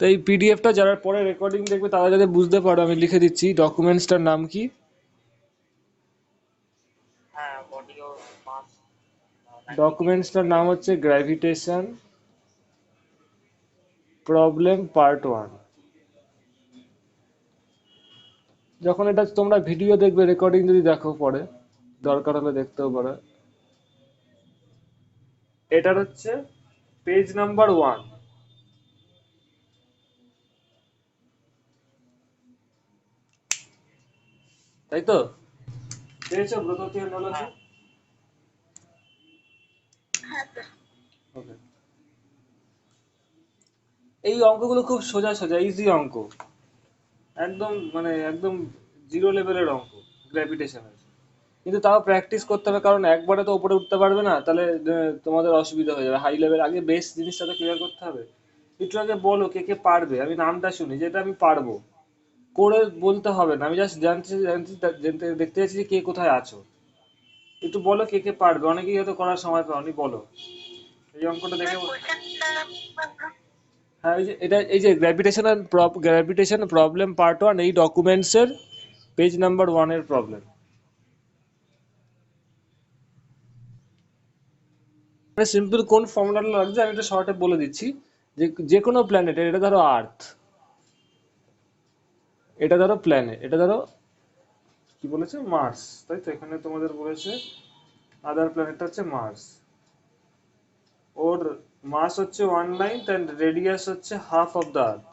তো এই পিডিএফটা যারা পরে রেকর্ডিং দেখবে তারা যাতে বুঝতে পারো, আমি লিখে দিচ্ছি ডকুমেন্টসটার নাম কি। হ্যাঁ, অডিও মাস ডকুমেন্টসটার নাম হচ্ছে গ্র্যাভিটেশন প্রবলেম পার্ট 1। যখন এটা তোমরা ভিডিও দেখবে, রেকর্ডিং যদি দেখো পরে, দরকার হলে দেখতেও পারো। এটার হচ্ছে পেজ নাম্বার 1, তাই তো? পেয়েছো ব্রততী নলেজ? ওকে। এই অঙ্কগুলো খুব সোজা সোজা ইজি অঙ্ক, একদম মানে একদম জিরো লেভেলের অঙ্ক গ্র্যাভিটেশনের। কিন্তু তাও প্র্যাকটিস করতে হবে, কারণ একবারে তো উপরে উঠতে পারবে না, তাহলে তোমাদের অসুবিধা হয়ে যাবে। হাই লেভেল আগে বেস জিনিসটা তো ক্লিয়ার করতে হবে। একটু আগে বলো কে কে পারবে, আমি নামটা শুনি, যেটা আমি পারবো। করে বলতে হবে না, আমি জাস্ট জানতে দেখতে চাইছি যে কে কোথায় আছো। একটু বলো কে কে পারবে, অনেকেই হয়তো করার সময় পাওনি, বলো। এই অঙ্কটা দেখে হ্যাঁ, এই যে গ্র্যাভিটেশন প্রবলেম পার্ট 1, এই ডকুমেন্টসের পেজ নাম্বার 1 এর প্রবলেম। মানে সিম্পল কোন ফর্মুলাটা লাগছে আমি এটা শর্টে বলে দিচ্ছি। যে যে কোনো প্ল্যানেটের, এটা ধরো আর্থ, এটা ধরো প্ল্যানেট, এটা ধরো কি বলেছে মার্স, তাই তো? এখানে তোমাদের বলেছে আদার প্ল্যানেটটা হচ্ছে মার্স। ওর মাস হচ্ছে 1/9 অ্যান্ড রেডিয়াস হচ্ছে half of the earth.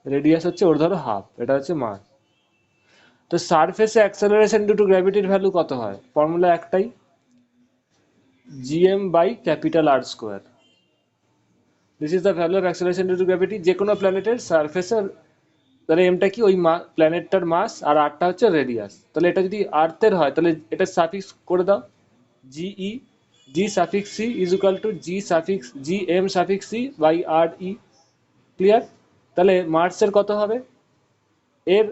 Radius হচ্ছে ওর ধরো হাফ, এটা হচ্ছে মাস। তো সারফেসে অ্যাক্সেলারেশন ডিউ টু গ্র্যাভিটির ভ্যালু কত হয়? ফর্মুলা একটাই, GM by capital R square. This is the value of acceleration due to gravity যে কোনো প্ল্যানেটের সারফেসের। তাহলে এমটা কি, ওই প্ল্যানেটটার মাস, আর আরটা হচ্ছে রেডিয়াস। তাহলে এটা যদি আর্থের হয় তাহলে এটা সাফিক্স করে দাও, G E, G suffix C is equal to G suffix G M suffix C by R E. Clear? তাহলে মার্সের কত হবে? এর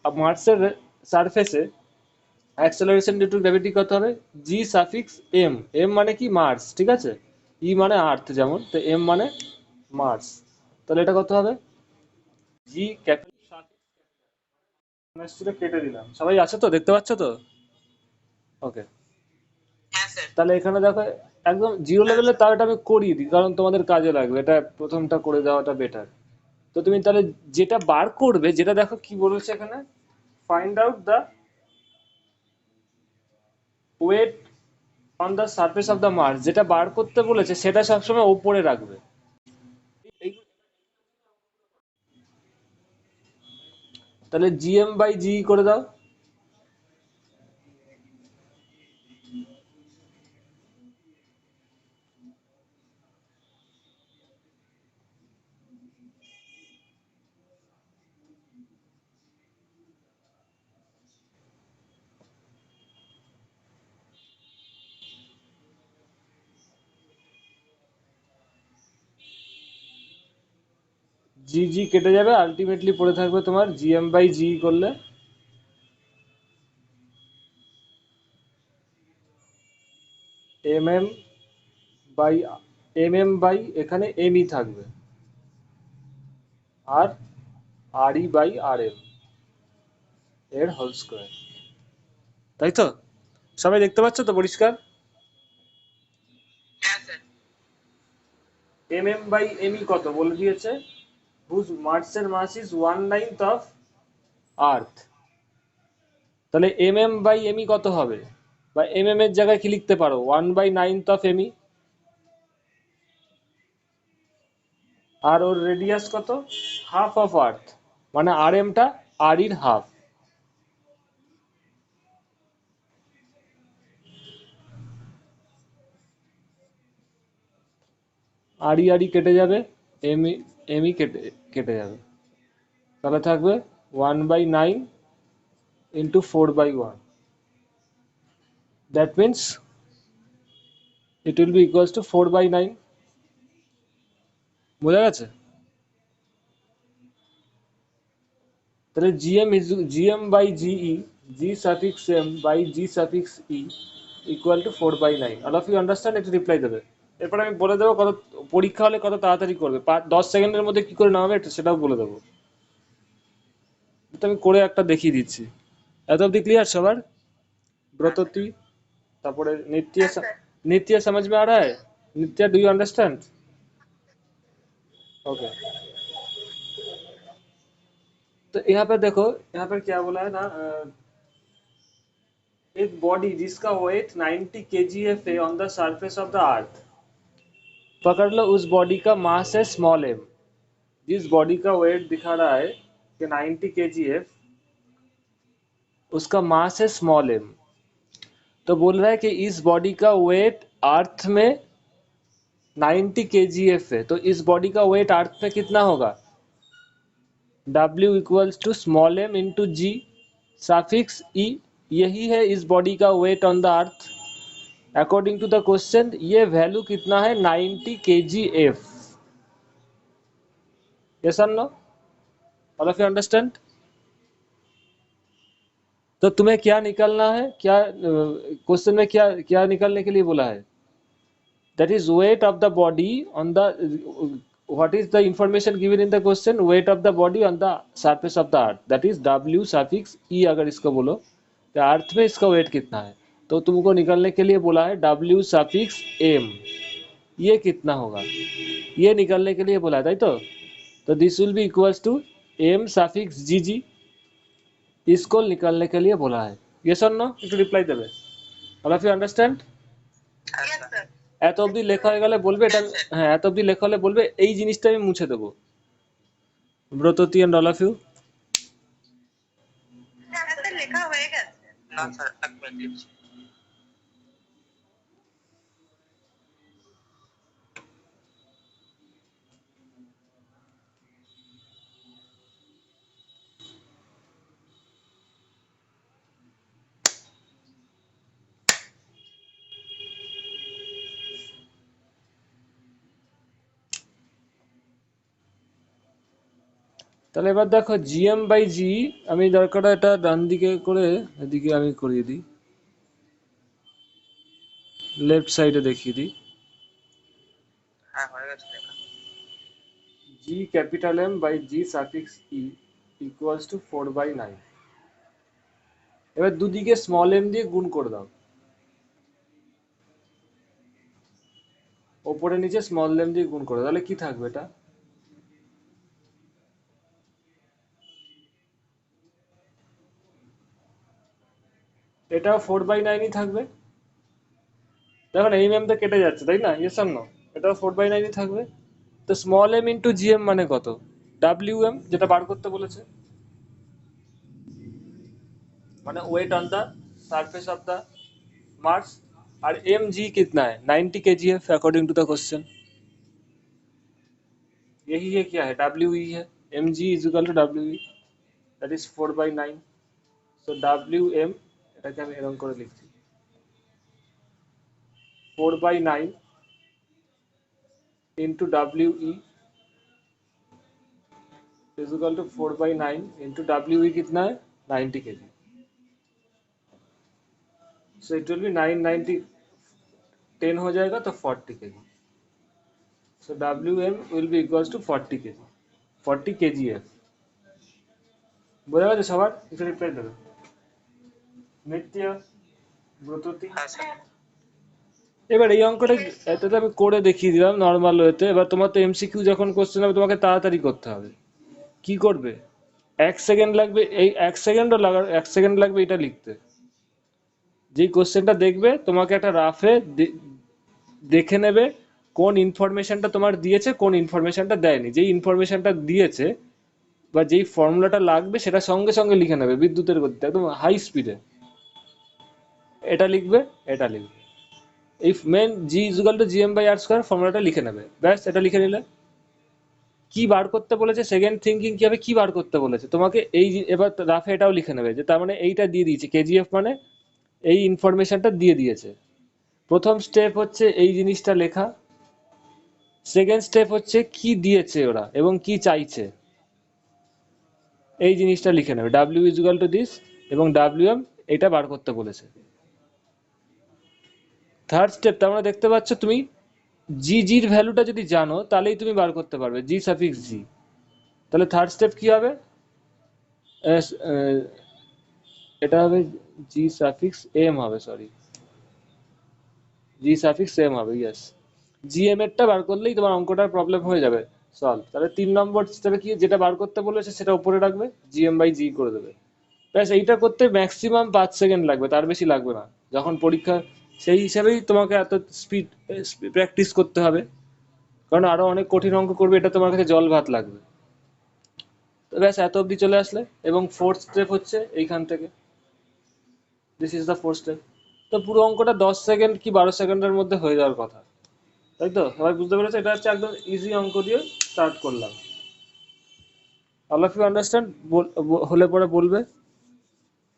মার্সের সারফেসে অ্যাক্সেলারেশন ডিউ টু গ্র্যাভিটি কত হবে? জি সাফিক্স এম, এম মানে কি মার্স, ঠিক আছে? ই মানে আর্থ যেমন, তো এম মানে মার্স। তাহলে এটা কত হবে? জি ক্যাপিটাল কেটে দিলাম। সবাই আছে তো, দেখতে পাচ্ছ তো? ওকে। হ্যাঁ স্যার। তাহলে এখানে দেখো একদম জিরো লেভেলে, তাও এটা আমি করিয়ে দিই কারণ তোমাদের কাজে লাগবে, এটা প্রথমটা করে দেওয়াটা বেটার। তো তুমি তাহলে যেটা বার করবে, যেটা দেখো কি বলেছে এখানে, find out the weight on the surface of the Mars, যেটা বার করতে বলেছে সেটা সবসময় ওপরে রাখবে। তাহলে জিএম বাই জি করে দাও। জি জি কেটে যাবে, আলটিমেটলি পড়ে থাকবে তোমার জিএম বাই জি করলে এম এম বাই বাই এখানে এমই থাকবে, আর আর ই বাই আর এম এর হোল স্কোয়ার। তাই তো? সবাই দেখতে পাচ্ছ তো পরিষ্কার? হ্যাঁ স্যার। এম বাই এমই কত বলে দিয়েছে, হুজ মার্সের মাস ইজ 1/9 অফ আর্থ। তাহলে বাই এমই কত হবে? বা এর জায়গায় কি লিখতে পারো? 1/9 অফ এমই। আর ওর রেডিয়াস কত? হাফ অফ আর্থ, মানে আর এমটা আর ইর হাফ। আড়ি কেটে যাবে, এমই এমই কেটে কেটে যাবে। তাহলে থাকবে 1/9 into 4/1, that means it will be equals to 4/9। বোঝা গেছে? তাহলে GM by G E, G suffix M by G suffix E equal to 4/9। All of you understand? একটু রিপ্লাই দেবে। এরপর আমি বলে দেবো কত পরীক্ষা হলে কত তাড়াতাড়ি করবে, 10 সেকেন্ডের মধ্যে কি করে নামাবে সেটাও বলে দেবো। তো আমি করে একটা দেখিয়ে দিচ্ছি। এত অব্দি ক্লিয়ার সবার? ব্রততী, তারপরে नित्य, नित्य समझ में आ रहा है? नित्य, डू यू अंडरस्टैंड? ओके। तो यहाँ पर देखो, यहाँ पर क्या बोला है ना, एक बॉडी जिसका वेट 90 kgf है on the surface of the earth, पकड़ लो उस बॉडी का मास है स्मॉल एम। जिस बॉडी का वेट दिखा रहा है कि 90 kgf, उसका मास है स्मॉल एम। तो बोल रहा है कि इस बॉडी का वेट अर्थ में 90 kgf है, तो इस बॉडी का वेट अर्थ में कितना होगा? W equals to small M into G suffix E. यही है इस बॉडी का weight on the earth. According to the question ये वैल्यू कितना है? 90 kgf। यस और no? All of you understand? तो तुम्हें क्या निकालना है, क्या क्वेश्चन में क्या क्या निकालने के लिए बोला है? That is weight of the body on the, what is the information given in the question? weight of the body on the surface of the earth, that is W suffix e। अगर इसको बोलो तो अर्थ में इसका wait कितना है, तो तुमको निकालने के लिए बोला है W suffix m, ये कितना होगा ये निकालने के लिए बोला है, तो this will be equals to m suffix gg, इसको निकालने के लिए बोला है। यस और नो? একটু রিপ্লাই দেবে। All of you understand? Yes, sir. এত অবধি লেখা হয়ে গেলে বলবে এটা, হ্যাঁ এত অবধি লেখা হলে বলবে এই জিনিসটা আমি মুছে দেবো। Bratati and all of you. Sir লেখা হয়ে গেছে। না স্যার, এক মিনিট। তাহলে এবার দেখো জিএম বাই জি, আমি দরকার হয় এটা ডান দিকে করে এদিকে আমি করিয়ে দিই, লেফট সাইডে দেখিয়ে দিই। হ্যাঁ হয়ে গেছে লেখা। G capital M by G suffix E equals to 4/9। এবার দুদিকে স্মল এম দিয়ে গুণ করে দাও, ওপরে নিচে স্মল এম দিয়ে গুণ করে, তাহলে কি থাকবে এটা? এটাও 4/9ই থাকবে। দেখুন এই ম্যাম তো কেটে যাচ্ছে তাই না? Yes or no? এটাও 4/9ই থাকবে। তো স্মল এম ইন্টু জিএম মানে কত? ডাব্লিউ এম, যেটা বার করতে বলেছে, মানে weight on the surface of the Mars. और एम जी कितना है? 90 kgf according to the question. यही है, क्या है? डब्ल्यू ई है। M G is equal to W E, that is 4/9। So W M, এটাকে আমি এরকম করে লিখছি, 4/9 into W E is equal to 4/9 into W E कितना है? 90 kg। So it will be 990, 10 हो जाएगा तो 40 kg। So WM will be equals to 40 kg, 40 kgf। বোঝা গেছে সবার? একটু রিপ্লাই দেবে। নিত্য, ব্রততী। এবার এই অঙ্কটা এটাতে আমি করে দেখিয়ে দিলাম নর্মাল ওয়েতে। এবার তোমার তো এমসিকিউ যখন কোশ্চেন হবে তোমাকে তাড়াতাড়ি করতে হবে। কি করবে? 1 সেকেন্ড লাগবে, এই 1 সেকেন্ড লাগবে এটা লিখতে। যেই কোশ্চেনটা দেখবে তোমাকে একটা রাফে দেখে নেবে কোন ইনফরমেশনটা তোমার দিয়েছে, কোন ইনফরমেশনটা দেয়নি। যেই ইনফরমেশনটা দিয়েছে বা যেই ফর্মুলাটা লাগবে সেটা সঙ্গে সঙ্গে লিখে নেবে বিদ্যুতের গতিতে, একদম হাই স্পিডে। এটা লিখবে, এটা লিখবে, এই main G equal to GM by R square ফর্মুলাটা লিখে নেবে, ব্যাস। এটা লিখে নিলে কি বার করতে বলেছে, সেকেন্ড থিঙ্কিং কি হবে, কি বার করতে বলেছে তোমাকে, এই এবার রাফে এটাও লিখে নেবে যে তার মানে এইটা দিয়ে দিয়েছে, কেজিএফ মানে এই ইনফরমেশনটা দিয়ে দিয়েছে। প্রথম স্টেপ হচ্ছে এই জিনিসটা লেখা, সেকেন্ড স্টেপ হচ্ছে কি দিয়েছে ওরা এবং কি চাইছে, এই জিনিসটা লিখে নেবে। W is equal to this এবং ডাব্লিউ এম এটা বার করতে বলেছে। থার্ড স্টেপ, তার মানে দেখতে পাচ্ছ তুমি জির ভ্যালুটা যদি জানো তাহলেই তুমি বার করতে পারবে জি সাফিক্স জি। তাহলে থার্ড স্টেপ কি হবে? আহ, আহ, এটা হবে জি সাফিক্স এম হবে, সরি, জি সাফিক্স এম হবে, ইয়েস। জিএম এরটা বার করলেই তোমার অঙ্কটার প্রবলেম হয়ে যাবে সলভ। তাহলে 3 নম্বর স্টেপে কি যেটা বার করতে বলেছে সেটা উপরে রাখবে, জিএম বাই জি করে দেবে। ব্যাস, এইটা করতে ম্যাক্সিমাম 5 সেকেন্ড লাগবে, তার বেশি লাগবে না। যখন পরীক্ষা, সেই হিসাবেই তোমাকে এত স্পিড প্র্যাকটিস করতে হবে, কারণ আরো অনেক কঠিন অঙ্ক করবে, এটা তোমার কাছে জল ভাত লাগবে। তো ব্যাস, এত অবধি চলে আসলে, এবং ফোর্থ স্টেপ হচ্ছে এইখান থেকে, this is the fourth step. তো পুরো অঙ্কটা 10 সেকেন্ড কি 12 সেকেন্ডের মধ্যে হয়ে যাওয়ার কথা, তাই তো? সবাই বুঝতে পেরেছে? এটা হচ্ছে একদম ইজি অঙ্ক দিয়ে স্টার্ট করলাম। All of you understand? হলে পরে বলবে,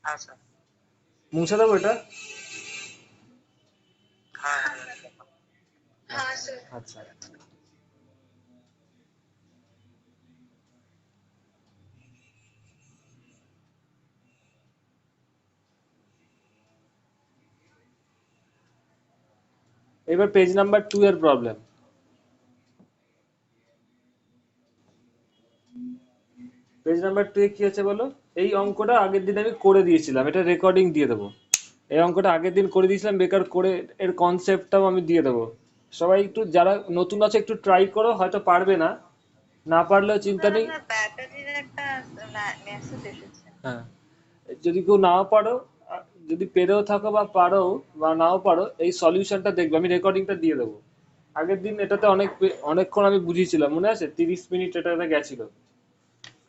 হ্যাঁ স্যার। মুছে দেবো এটা। হ্যাঁ হ্যাঁ স্যার। আচ্ছা, এবার পেজ নাম্বার 2 এর প্রবলেম। পেজ নাম্বার 2 এ কি আছে বলো? এই অঙ্কটা আগের দিন আমি করে দিয়েছিলাম, এটা রেকর্ডিং দিয়ে দেবো। এই অঙ্কটা আগের দিন করে দিয়েছিলাম, বেকার করে, এর কনসেপ্টটাও আমি দিয়ে দেবো। সবাই একটু, যারা নতুন আছে একটু ট্রাই করো, হয়তো পারবে না, না পারলেও চিন্তা নেই। ব্যাটারির একটা মেসেজ এসেছে। হ্যাঁ, যদি কেউ নাও পারো, যদি পেরেও থাকো বা পারো বা নাও পারো, এই সলিউশনটা দেখবে, আমি রেকর্ডিংটা দিয়ে দেবো। আগের দিন এটাতে অনেকক্ষণ আমি বুঝিয়েছিলাম, মনে আছে? 30 মিনিট এটাতে গেছিল,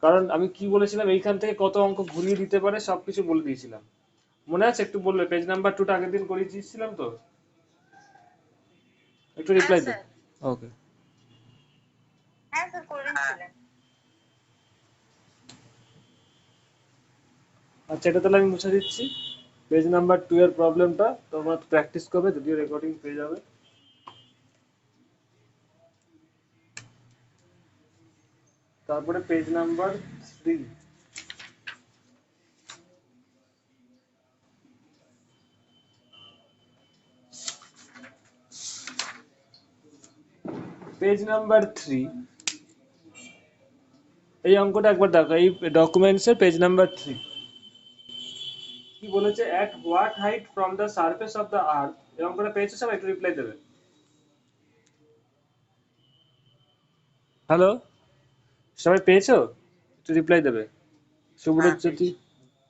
কারণ আমি কি বলেছিলাম, এইখান থেকে কত অঙ্ক ঘুরিয়ে দিতে পারে সবকিছু বলে দিয়েছিলাম। মনে আছে? একটু বলবে, পেজ নাম্বার 2টা আগের দিন করিয়ে দিয়েছিলাম তো, একটু হ্যাঁ রিপ্লাই দে। স্যার। ওকে, হ্যাঁ স্যার করেছিলেন। আচ্ছা, এটা তাহলে আমি মুছে দিচ্ছি। পেজ নাম্বার 2 এর প্রবলেমটা তোমরা প্র্যাকটিস করবে, যদিও রেকর্ডিং পেয়ে যাবে। তারপরে পেজ নাম্বার 3। পেজ নাম্বার 3, এই অঙ্কটা একবার দেখো, এই ডকুমেন্টস এর পেজ নাম্বার 3 কি বলেছে? At what height from the surface of the আর্থ। এই অঙ্কটা পেয়েছো সবাই? একটু রিপ্লাই দেবে। হ্যালো, সবাই পেয়েছো? একটু রিপ্লাই দেবে। হ্যাঁ সুব্রজ্যোতি, পেয়েছি।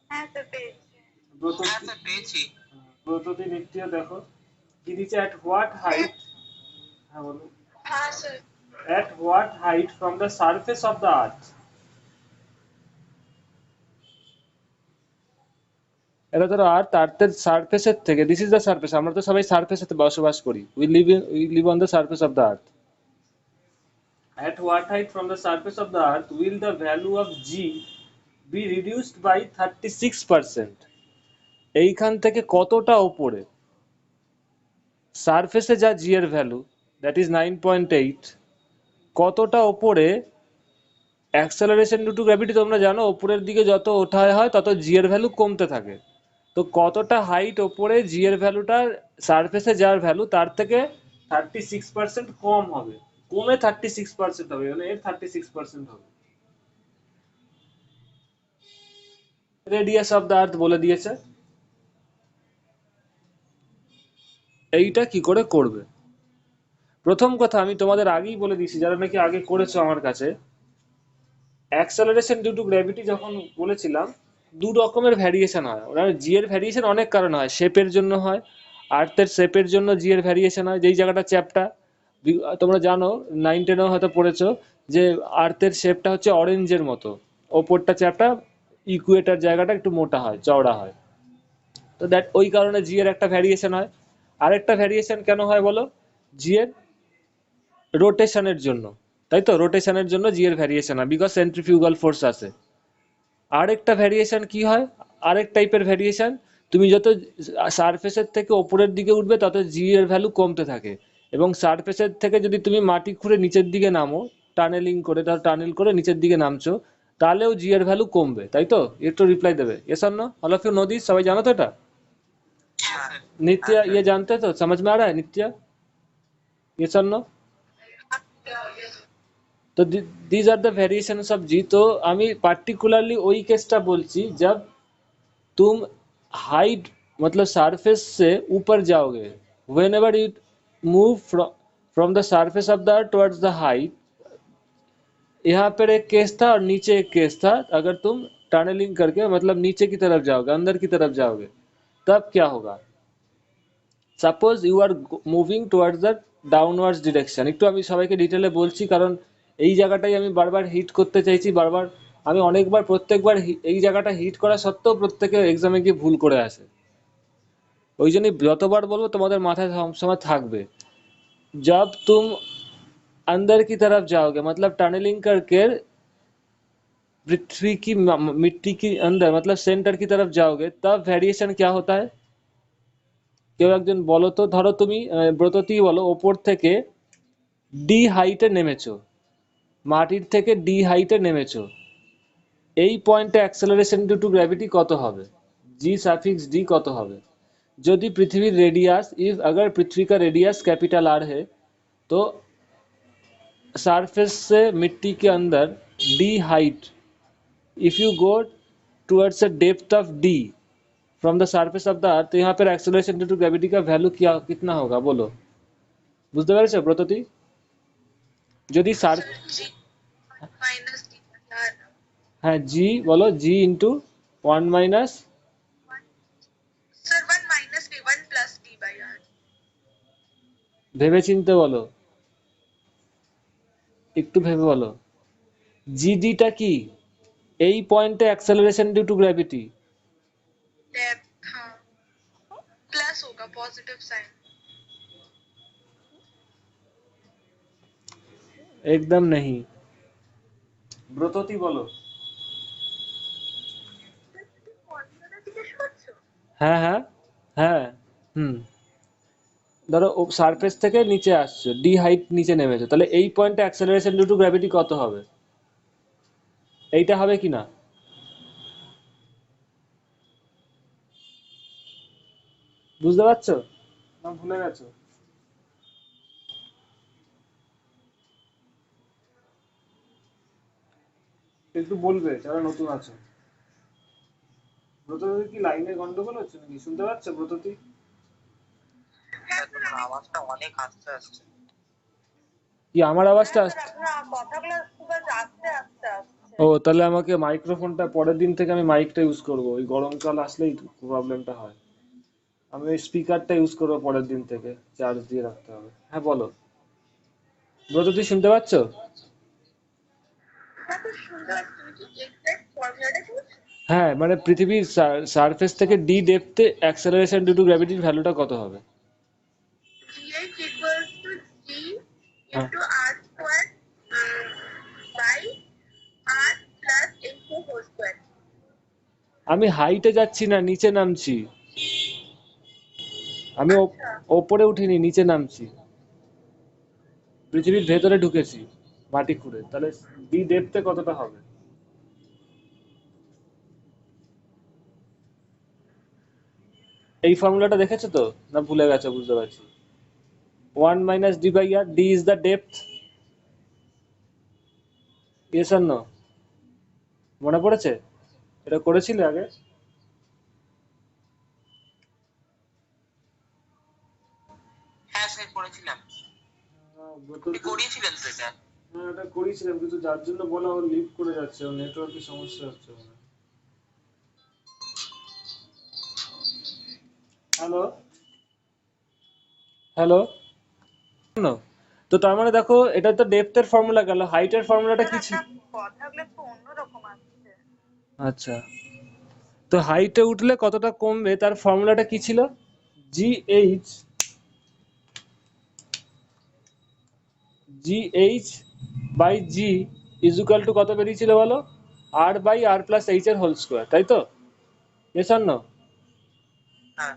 হ্যাঁ স্যার পেয়েছি। ব্রততী, হ্যাঁ স্যার পেয়েছি। ব্রততী, নিত্য, দেখো কি দিচ্ছে? অ্যাট হোয়াট হাইট, হ্যাঁ বলো, হ্যাঁ sir. At what height from the surface of the আর্থ। এটা ধরো আর্থের সারফেসের থেকে, দিস ইজ দ্য সারফেস, আমরা তো সবাই সারফেসে বসবাস করি, we live on the surface of the earth. At what height from the surface of the earth will the value of g be reduced by 36%? এইখান থেকে কতটা ওপরে সারফেসে যা জি এর ভ্যালু, দ্যাট ইজ 9.8, কতটা ওপরে অ্যাক্সেলারেশন ডিউ টু গ্র্যাভিটি, তোমরা জানো ওপরের দিকে যত ওঠা হয় তত জি এর ভ্যালু কমতে থাকে। তো কতটা হাইট ওপরে জি এর ভ্যালুটা সারফেসে যার ভ্যালু তার থেকে 36% কম হবে, কমে 36% হবে, মানে এর 36% হবে। রেডিয়াস অফ দ্য আর্থ বলে দিয়েছে। এইটা কি করে করবে? প্রথম কথা, আমি তোমাদের আগেই বলে দিয়েছি, যারা নাকি আগে করেছো আমার কাছে, অ্যাক্সেলারেশন ডিউ টু গ্র্যাভিটি যখন বলেছিলাম, দু রকমের ভ্যারিয়েশন হয়। ওরা জি এর ভ্যারিয়েশন অনেক কারণে হয়, শেপের জন্য হয়, আর্থের শেপের জন্য জি এর ভ্যারিয়েশন হয়, যেই জায়গাটা চ্যাপ্টা, তোমরা জানো 9-10 হয়তো পড়েছো, যে আর্থের শেপটা হচ্ছে অরেঞ্জের মতো, ওপরটা চ্যাপ্টা, ইকুয়েটার জায়গাটা একটু মোটা হয়, চওড়া হয়। তো দ্যাট, ওই কারণে জি এর একটা ভ্যারিয়েশন হয়। আরেকটা ভ্যারিয়েশন কেন হয় বলো? জি এর রোটেশনের জন্য, তাই তো? রোটেশনের জন্য জি এর ভ্যারিয়েশন হয়, বিকজ সেন্ট্রিফিউগাল ফোর্স আছে। আরেকটা ভ্যারিয়েশন কি হয়? আরেক টাইপের ভ্যারিয়েশন, তুমি যত সারফেসের থেকে ওপরের দিকে উঠবে তত জি এর ভ্যালু কমতে থাকে, এবং সারফেসের থেকে যদি তুমি মাটি খুঁড়ে নিচের দিকে নামো, টানেলিং করে, তার টানেল করে নিচের দিকে নামছো, তাহলেও জি এর ভ্যালু কমবে, তাই তো? একটু রিপ্লাই দেবে, yes or no? All of you know this, সবাই জানো তো এটা? नित्या ये जानते तो समझ में आ रहा है नित्या ये सर नो तो these are the variations of G তো আমি particularly ওই কেসটা বলছি जब तुम हाइट मतलब सरफेस से ऊपर जाओगे whenever you move from the surface of the earth towards the height यहाँ पर एक केस था और नीचे एक केस था अगर तुम टनलिंग करके मतलब नीचे की तरफ जाओगे अंदर की तरफ जाओगे तब क्या होगा suppose you are moving towards the downwards direction একটু আমি সবাইকে ডিটেলে বলছি কারণ এই জায়গাটাই আমি বারবার হিট করতে চাইছি বারবার আমি অনেকবার প্রত্যেকবার এই জায়গাটা হিট করা সত্ত্বেও প্রত্যেকে এক্সামে গিয়ে ভুল করে আসে ওই জন্যই যতবার বলবো তোমাদের মাথায় সবসময় থাকবে जब तुम अंदर की तरफ जाओगे मतलब टनलिंग करके पृथ्वी की मिट्टी की अंदर मतलब सेंटर की तरफ जाओगे तब वेरिएशन क्या होता है কেউ একজন বলো তো ধরো তুমি ব্রততী বলো ওপর থেকে ডি হাইটে নেমেছো মাটির থেকে ডি হাইটে নেমেছো এই পয়েন্টে অ্যাক্সেলারেশন ডিউ টু গ্র্যাভিটি কত হবে जी सफिक्स डी কত হবে যদি পৃথিবীর रेडियस इफ अगर पृथ्वी का रेडियस कैपिटल आर है तो सरफेस से मिट्टी के अंदर D height if you go towards a depth of D from the surface of the earth तो यहाँ पर एक्सेलरेशन ड्यू टू ग्रेविटी का वैल्यू क्या कितना होगा बोलो বুঝতে পেরেছো ব্রততী যদি সার माइनस डी यार হ্যাঁ জি বলো g into one minus sir 1 minus d 1 plus d by r ভেবে চিনতে বলো একটু ভেবে বলো জিডিটা কি এই পয়েন্টে acceleration due to gravity depth हाँ प्लस होगा पॉजिटिव साइन একদম नहीं ব্রততী বলো ফর্মুলাটা জিজ্ঞেস করছো হ্যাঁ হ্যাঁ হ্যাঁ হুম ধরো সারফেস থেকে নিচে আসছো ডি হাইট নিচে নেমেছো তাহলে এই পয়েন্টে অ্যাক্সেলারেশন ডিউ টু গ্র্যাভিটি কত হবে এইটা হবে কি না বুঝতে পারছো না ভুলে গেছো একটু বলবে যারা নতুন আছো ব্রততী কি লাইনে গন্ডগোল হচ্ছে নাকি শুনতে পাচ্ছ ব্রততী হ্যাঁ তোমার আওয়াজটা অনেক আস্তে আসছে কি আমার আওয়াজটা আপনার কথাগুলো খুব আস্তে আস্তে আসছে ও তাহলে আমাকে মাইক্রোফোনটা পরের দিন থেকে আমি মাইকটা ইউজ করব ওই গরমকাল আসলেই প্রবলেমটা হয় আমি ওই স্পিকারটা ইউজ করবো পরের দিন থেকে চার্জ দিয়ে রাখতে হবে হ্যাঁ বলো ব্রততী শুনতে পাচ্ছ হ্যাঁ তো শুনতে পাচ্ছি তুমি কি এক্সাক্ট ফর্মুলাটা বলছো হ্যাঁ মানে পৃথিবীর সারফেস থেকে ডি ডেপথে অ্যাক্সেলারেশন ডিউ টু গ্র্যাভিটির ভ্যালুটা কত হবে gh equals to g হ্যাঁ into r square by r plus into whole square আমি হাইটে যাচ্ছি না নিচে নামছি আমি আচ্ছা ওপরে উঠিনি নিচে নামছি পৃথিবীর ভেতরে ঢুকেছি মাটি খুঁড়ে তাহলে ডি ডেপথে কতটা হবে এই ফর্মুলাটা দেখেছো তো না ভুলে গেছো বুঝতে পারছি 1 minus d by r d is the depth yes or no মনে পড়েছে এটা করেছিলে আগে হ্যাঁ স্যার করেছিলাম ব্রততী করিয়েছিলেন তো এটা হ্যাঁ এটা করেছিলাম কিন্তু যার জন্য বলা ও লিভ করে যাচ্ছে ওর নেটওয়ার্কের সমস্যা হচ্ছে হ্যালো হ্যালো তো তার মানে দেখো এটা তো ডেপথের ফর্মুলা গেল হাইটের ফর্মুলাটা কি ছিল কথাগুলো একটু অন্যরকম আসছে আচ্ছা তো হাইটে উঠলে কতটা কমবে তার ফর্মুলাটা কি ছিল GH GH by G is equal to কত বেরিয়েছিল বলো R by R plus H এর হোল স্কোয়ার তাই তো এস আর নো হ্যাঁ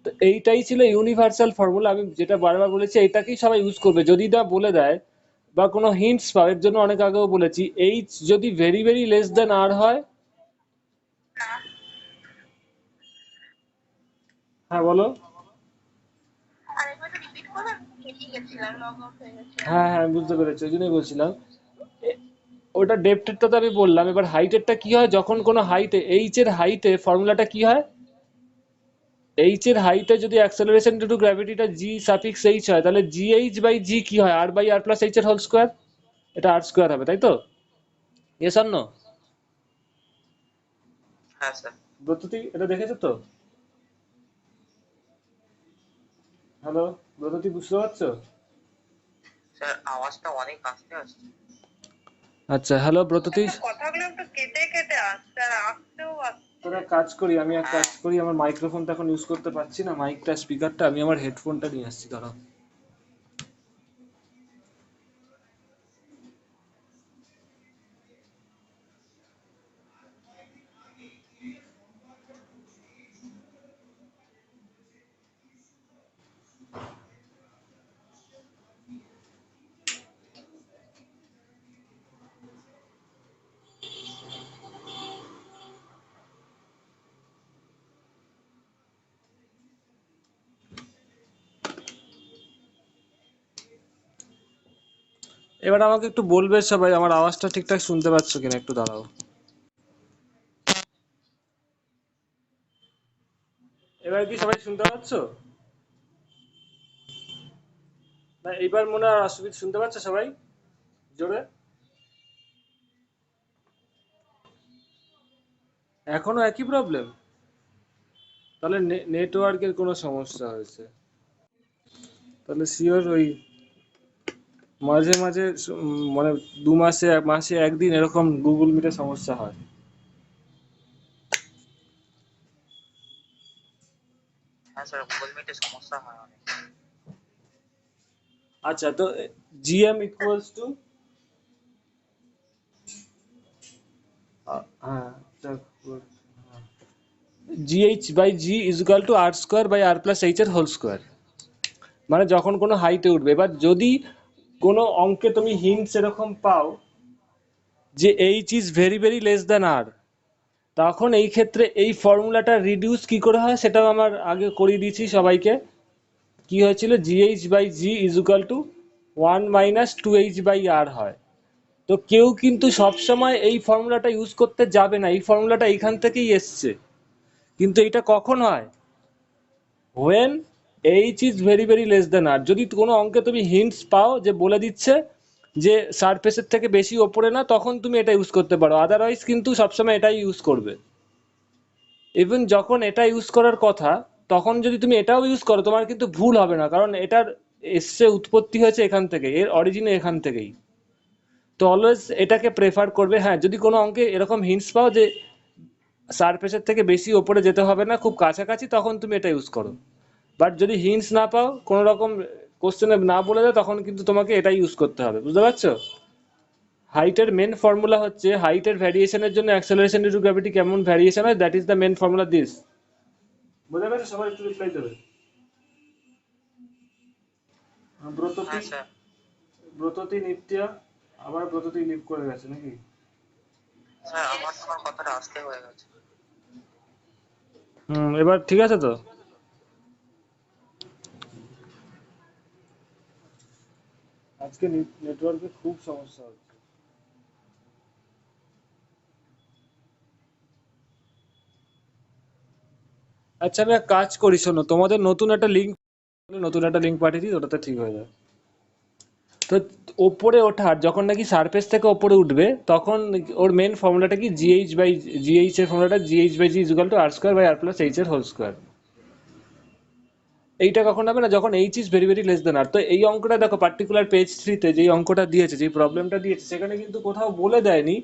তো এইটাই ছিল ইউনিভার্সাল ফর্মুলা আমি যেটা বারবার বলেছি এটাকেই সবাই ইউজ করবে যদি না বলে দেয় বা কোনো হিন্টস পাও এর জন্য অনেক আগেও বলেছি এইচ যদি ভেরি ভেরি লেস দেন আর হয় হ্যাঁ বলো। আরেকবার রিপিট করো, কেটে গেছিলাম, লগ আউট হয়ে গেছিলাম। হ্যাঁ হ্যাঁ বুঝতে পেরেছি, ওই জন্যই বলছিলাম। ওটা ডেপ্থেরটা তো আমি বললাম, এবার হাইটেরটা কি হয়, যখন কোনো হাইটে এইচ এর হাইটে ফর্মুলাটা কি হয়, এইচ এর হাইটে যদি অ্যাক্সেলারেশন ডি টু গ্র্যাভিটিটা জি সাফিক্স এইচ হয়, তাহলে জি এইচ বাই জি কি হয়, R by R plus H এর হোল স্কোয়ার, এটা আর স্কোয়ার হবে, তাই তো? Yes or no? হ্যাঁ স্যার। ব্রততী এটা দেখেছো তো? হ্যালো ব্রততী, বুঝতে পারছো? স্যার আওয়াজটা অনেক আস্তে আসছে। আচ্ছা হ্যালো ব্রততী। কথাগুলো একটু কেটে কেটে আসছে, আর আসতেও আসছে। তোরা কাজ করি, আমি এক কাজ হ্যাঁ করি, আমার মাইক্রোফোনটা এখন ইউজ করতে পারছি না, মাইকটা স্পিকারটা, আমি আমার হেডফোনটা নিয়ে আসছি, দাঁড়াও। এবার আমাকে একটু বলবে সবাই, আমার আওয়াজটা ঠিকঠাক শুনতে পাচ্ছ কিনা, একটু দাঁড়াও। এবার কি সবাই শুনতে পাচ্ছ? না এইবার মনে হয় অসুবিধা, শুনতে পাচ্ছ সবাই জোরে? এখনো একই প্রবলেম? তাহলে নেটওয়ার্কের কোনো সমস্যা হয়েছে, তাহলে শিওর ওই মাঝে মাঝে মানে 2 মাসে 1 মাসে একদিন এরকম গুগল মিটে সমস্যা হয়। হ্যাঁ স্যার, গুগল মিটে সমস্যা হয় অনেক। আচ্ছা তো জিএম ইকুয়ালস টু, হ্যাঁ GH by G is equal to R square by R plus H এর হোল স্কোয়ার, মানে যখন কোনো হাইটে উঠবে। এবার যদি কোনো অঙ্কে তুমি হিন্টস এরকম পাও যে h is very very less than r, তখন এই ক্ষেত্রে এই ফর্মুলাটা রিডিউস কি করে হয় সেটাও আমার আগে করিয়ে দিয়েছি সবাইকে। কি হয়েছিল, GH by G is equal to 1 - 2h/r হয়। তো কেউ কিন্তু সবসময় এই ফর্মুলাটা ইউজ করতে যাবে না, এই ফর্মুলাটা এইখান থেকেই এসছে। কিন্তু এটা কখন হয়, when h is very very less than r. যদি কোনো অঙ্কে তুমি হিন্টস পাও যে বলে দিচ্ছে যে সারফেসের থেকে বেশি ওপরে না, তখন তুমি এটা ইউজ করতে পারো, আদারওয়াইজ কিন্তু সবসময় এটাই ইউজ করবে। ইভেন যখন এটা ইউজ করার কথা, তখন যদি তুমি এটাও ইউজ করো, তোমার কিন্তু ভুল হবে না, কারণ এটার এসছে, উৎপত্তি হয়েছে এখান থেকে, এর অরিজিন এখান থেকেই। তো অলওয়েজ এটাকে প্রেফার করবে। হ্যাঁ যদি কোনো অঙ্কে এরকম হিন্টস পাও যে সারফেসের থেকে বেশি ওপরে যেতে হবে না, খুব কাছাকাছি, তখন তুমি এটা ইউজ করো। বাট যদি হিন্টস না পাও, কোনো রকম কোশ্চেনে না বলে দেয়, তখন কিন্তু তোমাকে এটাই ইউজ করতে হবে, বুঝতে পারছো? হাইটের মেন ফর্মুলা হচ্ছে, হাইটের ভ্যারিয়েশনের জন্য অ্যাক্সেলারেশন ডিউ টু গ্র্যাভিটি কেমন ভ্যারিয়েশন হয়, that is the main formula this. বুঝতে পেরেছো সবাই? একটু রিপ্লাই দেবে। ব্রততী, হ্যাঁ স্যার। ব্রততী নিত্যা, আবার ব্রততী লিভ করে গেছে নাকি? স্যার আমার তোমার কথাটা আস্তে হয়ে গেছে। এবার ঠিক আছে তো? আজকে নেটওয়ার্কে খুব সমস্যা হচ্ছে। আচ্ছা আমি এক কাজ করি, শোনো, তোমাদের নতুন একটা লিঙ্ক পাঠিয়ে দিই, ওটাতে ঠিক হয়ে যাবে। তো ওপরে ওঠার, যখন নাকি সারফেস থেকে ওপরে উঠবে, তখন ওর মেন ফর্মুলাটা কি, জিএইচ এর ফর্মুলাটা gh by g equal to R square by R plus H এর হোল স্কোয়ার। এইটা কখন হবে না, যখন h is very very less than r. তো এই অঙ্কটা দেখো, পার্টিকুলার পেজ 3-তে যেই অঙ্কটা দিয়েছে, যেই প্রবলেমটা দিয়েছে, সেখানে কিন্তু কোথাও বলে দেয়নি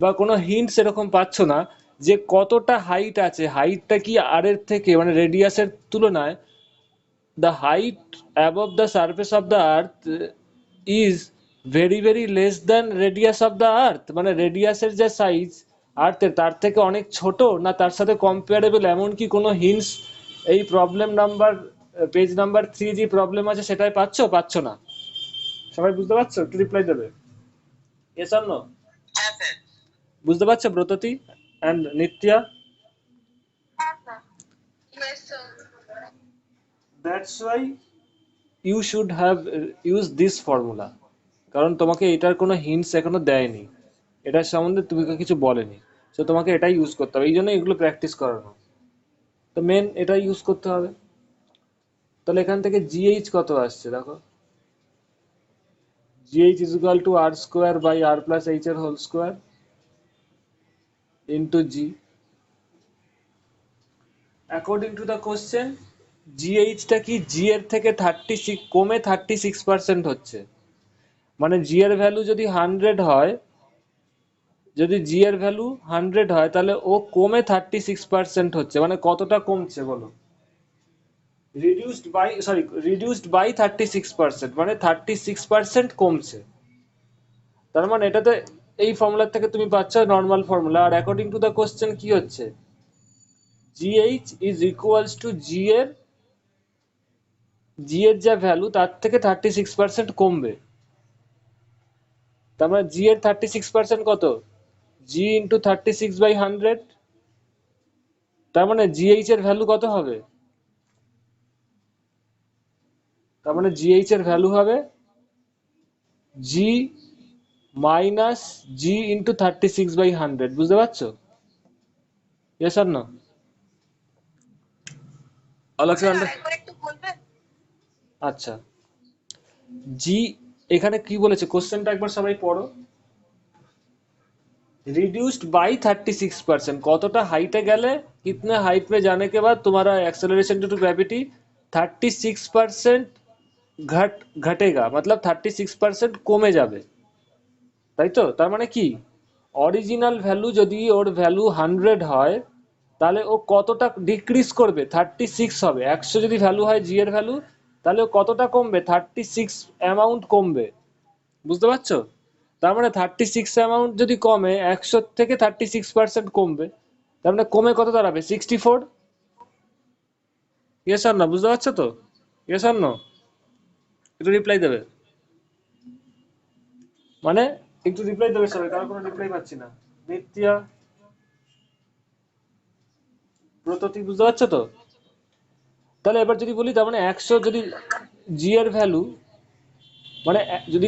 বা কোনো হিন্টস এরকম পাচ্ছ না যে কতটা হাইট আছে, হাইটটা কি আর এর থেকে, মানে রেডিয়াসের তুলনায় the height above the surface of the earth is very very less than radius of the earth, মানে রেডিয়াসের যে সাইজ আর্থের তার থেকে অনেক ছোট, না তার সাথে কম্পেয়ারেবল, এমন কি কোনো হিন্টস এই প্রবলেম নাম্বার, পেজ নাম্বার 3 যে প্রবলেম আছে সেটাই পাচ্ছ না? সবাই বুঝতে পারছো? একটু রিপ্লাই দেবে, এস অর নো? হ্যাঁ স্যার। বুঝতে পারছো ব্রততী অ্যান্ড নিত্যা? হ্যাঁ sir. Yes sir. That's why you should have use this formula, কারণ তোমাকে এটার কোনো হিন্টস এখনো দেয়নি, এটার সম্বন্ধে তুমি কিছু বলেনি, সো তোমাকে এটাই ইউজ করতে হবে, এই জন্য এগুলো প্র্যাকটিস করানো, তো মেন এটাই ইউজ করতে হবে। তাহলে এখান থেকে জিএইচ কত আসছে দেখো, GH is equal to R square by R plus H এর whole square into G. According to the question জিএইচটা কি জি এর থেকে 36 কমে 36% হচ্ছে, মানে জি এর ভ্যালু যদি 100 হয়, যদি জি এর ভ্যালু 100 হয় তাহলে ও কমে 36% হচ্ছে, মানে কতটা কমছে বলো, রিডিউসড বাই 36%, মানে 36% কমছে। তার মানে এটাতে এই ফর্মুলা থেকে তুমি পাচ্ছ নর্মাল ফর্মুলা, আর অ্যাকর্ডিং টু দ্য কোশ্চেন কি হচ্ছে, GH is equals to G এর যা ভ্যালু তার থেকে 36% কমবে, তার মানে জি এর 36% কত, জি ইন্টু 36/100, তার মানে জিএইচ এর ভ্যালু কত হবে, তার মানে জিএইচ এর ভ্যালু হবে জি মাইনাস জি ইন্টু 36/100, বুঝতে পারছো? Yes or no? All of you sir under, আরেকবার একটু বলবেন? আচ্ছা, জি এখানে কি বলেছে কোশ্চেনটা একবার সবাই পড়ো, रिड्यूस्ड बाई 36%, কতটা হাইটে গেলে, कितने हाइट पे जाने के बाद तुम्हारा एक्सेलरेशन ड्यू टू ग्रेविटी 36% घटेगा, मतलब 36% কমে যাবে, তাই তো? তার মানে কি, অরিজিনাল ভ্যালু যদি ওর ভ্যালু 100 হয় তাহলে ও কতটা ডিক্রিজ করবে, 36 হবে, 100 যদি ভ্যালু হয় জি এর ভ্যালু, তাহলে ও কতটা কমবে, 36 অ্যামাউন্ট কমবে, বুঝতে পারছো? তার মানে 36 অ্যামাউন্ট যদি কমে, 100 থেকে 36% কমবে, তার মানে কমে কত দাঁড়াবে, 64। ইয়েস আর না, বুঝতে পারছো তো? ইয়েস আর নো, একটু রিপ্লাই দেবে, মানে একটু রিপ্লাই দেবে সবাই, কারণ কোনো রিপ্লাই পাচ্ছি না। নিত্যা, ব্রততি, বুঝতে পারছো তো? তাহলে এবার যদি বলি, তার মানে 100 যদি জি এর ভ্যালু, মানে যদি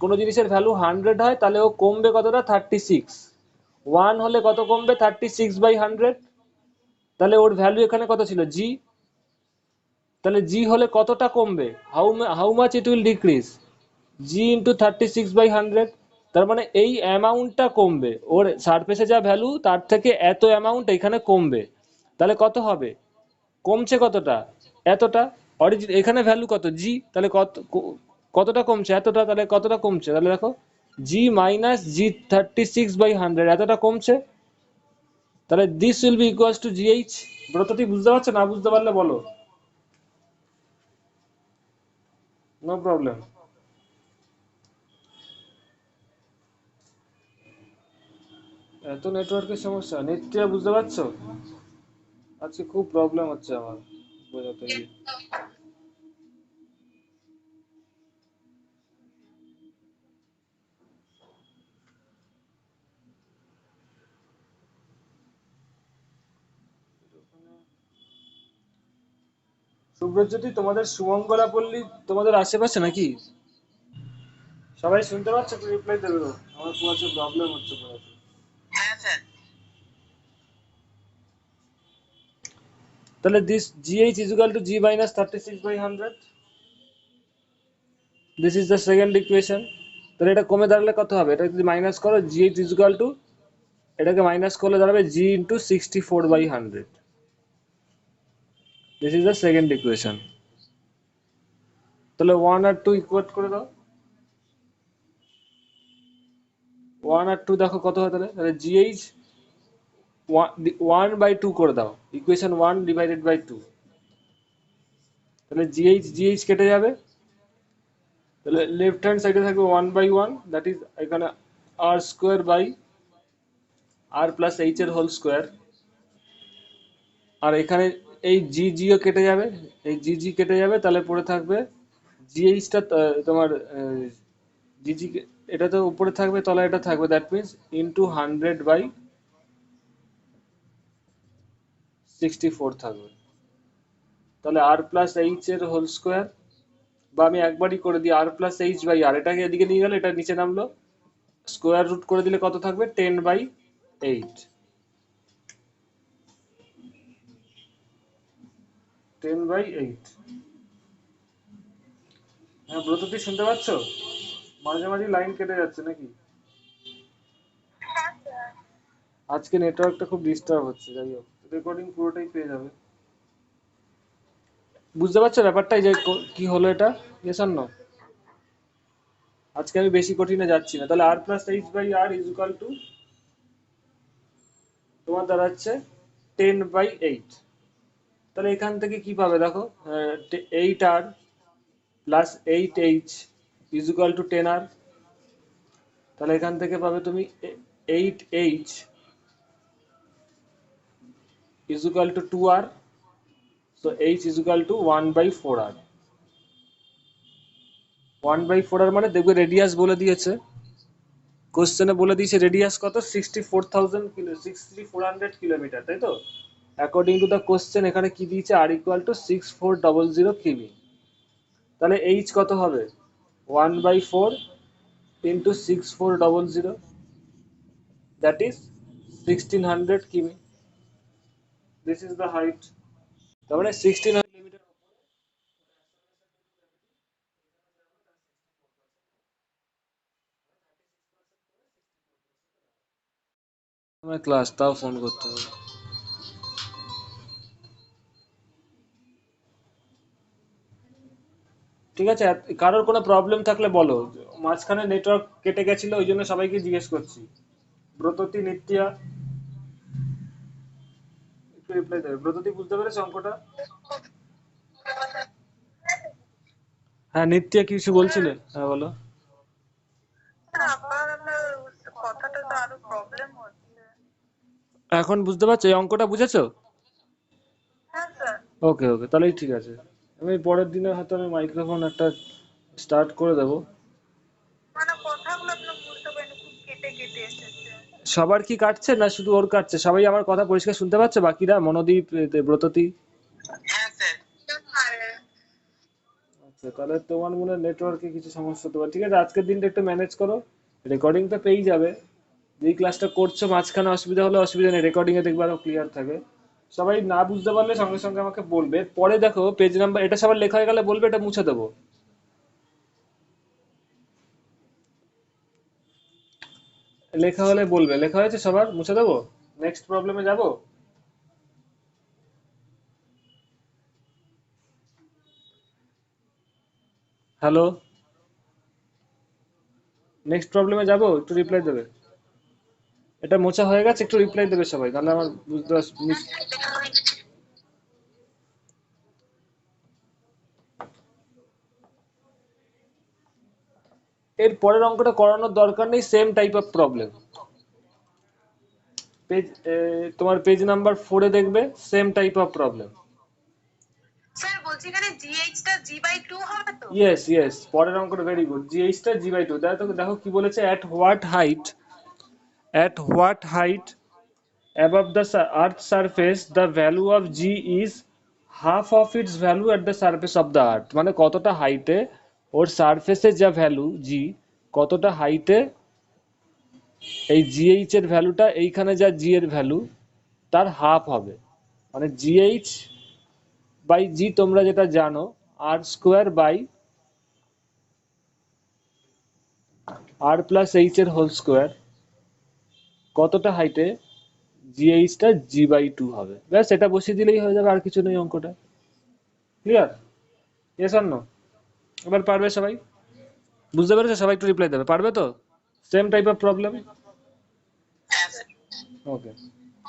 কোনো জিনিসের ভ্যালু 100 হয় তাহলে ও কমবে কতটা, 36, 1 হলে কত কমবে, 36/100, তাহলে ওর ভ্যালু এখানে কত ছিল, জি, তাহলে জি হলে কতটা কমবে, how much it will decrease, G into 36/100, তার মানে এই অ্যামাউন্টটা কমবে, ওর সারফেসে যা ভ্যালু তার থেকে এত অ্যামাউন্ট এখানে কমবে, তাহলে কত হবে, কমছে কতটা, এতটা, অরিজিন এখানে ভ্যালু কত, জি, তাহলে কতটা কমছে, এতটা, তাহলে কতটা কমছে, তাহলে দেখো জি মাইনাস জি 36/100, এতটা কমছে, তাহলে this will be equals to gh. Bratati বুঝতে পারছো, না বুঝতে পারলে বলো, নো প্রবলেম। এত নেটওয়ার্কের সমস্যা, নিত্যা বুঝতে পারছো? আজকে খুব প্রবলেম হচ্ছে আমার বোঝাতে গিয়ে। সুব্রজ্যোতি, তোমাদের সুমঙ্গলা পল্লী তোমাদের আশেপাশে নাকি? সবাই শুনতে পাচ্ছে তো, রিপ্লাই দেবে তো, আমার খুব আছে প্রবলেম হচ্ছে পড়াতে। হ্যাঁ স্যার। তাহলে this GH is equal to G minus 36/100, this is the second equation. তাহলে এটা কমে দাঁড়ালে কত হবে, এটা যদি মাইনাস করো, জিএইচ ইজ ইকুয়াল টু, এটাকে মাইনাস করলে দাঁড়াবে g into 64/100, this is the second equation. তাহলে 1 আর 2 ইকুয়েট করে দাও, 1 আর 2 দেখো কত হয়, তাহলে জিএইচ 1/2 করে দাও, ইকুয়েশন 1/2, তাহলে জিএইচ জিএইচ কেটে যাবে, তাহলে লেফট হ্যান্ড সাইডে থাকবে 1/1, দ্যাট ইজ এখানে r square by R plus H এর হোল স্কোয়ার, আর এখানে এই জি জিও কেটে যাবে, এই জি জি কেটে যাবে, তাহলে পড়ে থাকবে জিএইচটা, তোমার জি জি, এটা তো উপরে থাকবে, তলায় এটা থাকবে, দ্যাট মিনস ইন্টু 100/64 থাকবে, তাহলে আর প্লাস এইচ এর হোল স্কোয়ার, বা আমি একবারই করে দিই আর প্লাস এইচ বাই আর, এটাকে এদিকে নিয়ে গেলে এটা নিচে নামলো, স্কোয়ার রুট করে দিলে কত থাকবে 10/8, 10/8। হ্যাঁ ব্রততি শুনতে পাচ্ছ? মাঝে মাঝে লাইন কেটে যাচ্ছে নাকি? হ্যাঁ স্যার। আজকে নেটওয়ার্কটা খুব ডিস্টার্ব হচ্ছে, যাই হোক রেকর্ডিং পুরোটাই পেয়ে যাবে। বুঝতে পারছো ব্যাপারটা, এই যে কি হলো এটা, ইয়েস অর নো? আজকে আমি বেশি কঠিনে যাচ্ছি না। তাহলে r plus h by R is equal to তোমার দাঁড়াচ্ছে 10/8। তাহলে এখান থেকে কি পাবে দেখো, 8r plus 8h is equal two 10r। তাহলে এখান থেকে পাবে তুমি 8h is equal two 2r, so h is equal two 1/4r। 1/4r মানে দেখবে রেডিয়াস বলে দিয়েছে, কোশ্চেনে বলে দিয়েছে রেডিয়াস কত, 6400 কিলোমিটার, তাই তো? অ্যাকর্ডিং টু দ্য কোশ্চেন এখানে কি দিয়েছে, আর ইকুয়াল টু 6400 কিমি। তাহলে এইচ কত হবে, 1/4 ইন্টু 6400, দ্যাট ইজ 1600 কিমি। This is the height. তার মানে 1600 আমার ক্লাস, তাও ফোন করতে হবে। ঠিক আছে, কারোর কোনো প্রবলেম থাকলে বলো। মাঝখানে নেটওয়ার্ক কেটে গেছিল, ওই জন্য সবাইকে জিজ্ঞেস করছি। ব্রততী, নিত্যা একটু রিপ্লাই দেবে। ব্রততী বুঝতে পেরেছো অঙ্কটা? হ্যাঁ নিত্যা কিছু বলছিলে, হ্যাঁ বলো। স্যার আবার আপনার কথাটা তো আরো প্রবলেম হচ্ছে। এখন বুঝতে পারছো, এই অঙ্কটা বুঝেছো? হ্যাঁ স্যার। ওকে ওকে, তাহলেই ঠিক আছে। আমি পরের দিনে হয়তো আমি মাইক্রোফোন একটা স্টার্ট করে দেবো। মানে কথাগুলো আপনার বুঝতে পারিনি, খুব কেটে কেটে এসেছে। সবার কি কাটছে না শুধু ওর কাটছে? সবাই আমার কথা পরিষ্কার শুনতে পাচ্ছে বাকিরা, মনোদীপ, ব্রততী? হ্যাঁ স্যার। আচ্ছা, তাহলে তোমার মনে হয় নেটওয়ার্কে কিছু সমস্যা হতে পারে। ঠিক আছে, আজকের দিনটা একটু ম্যানেজ করো, রেকর্ডিং তো পেয়েই যাবে। যেই ক্লাসটা করছো মাঝখানে অসুবিধা হলে অসুবিধা নেই, রেকর্ডিং এ দেখবে আরো ক্লিয়ার থাকে। সবাই না বুঝতে পারলে সঙ্গে সঙ্গে আমাকে বলবে। পরে দেখো পেজ নাম্বার, এটা সবার লেখা হয়ে গেলে বলবে, এটা মুছে দেবো। লেখা হলে বলবে, লেখা হয়েছে সবার, মুছে দেবো। নেক্সট প্রবলেমে যাব। হ্যালো, নেক্সট প্রবলেমে যাব, একটু রিপ্লাই দেবে। এটা মোছা হয়ে গেছে, একটু রিপ্লাই দেবে সবাই, তাহলে আমার বুঝতে এর পরের অঙ্কটা করানোর দরকার নেই, same type of problem. Page, তোমার পেজ নাম্বার 4 এ দেখবে same type of problem. Sir বলছি এখানে GH টা G/2 হবে তো? ইয়েস ইয়েস, পরের অঙ্কটা ভেরি গুড। GH টা G/2, দেখো দেখো কি বলেছে, at what height above the earth surface the value of G is half of its value at the surface of the earth। মানে কতটা হাইটে ওর সারফেসে যা ভ্যালু G, কতটা হাইটে এই GH এর ভ্যালুটা এইখানে যা G এর ভ্যালু তার হাফ হবে। মানে GH বাই G তোমরা যেটা জানো, r square by R plus H এর হোল স্কোয়ার, কতটা হাইটে GH টা G/2 হবে। ব্যাস এটা বসিয়ে দিলেই হয়ে যাবে, আর কিছু নেই অঙ্কটা। ক্লিয়ার? Yes or no? এবার পারবে সবাই? বুঝতে পেরেছো সবাই? একটু রিপ্লাই দেবে, পারবে তো? Same type of problem. হ্যাঁ স্যার। ওকে।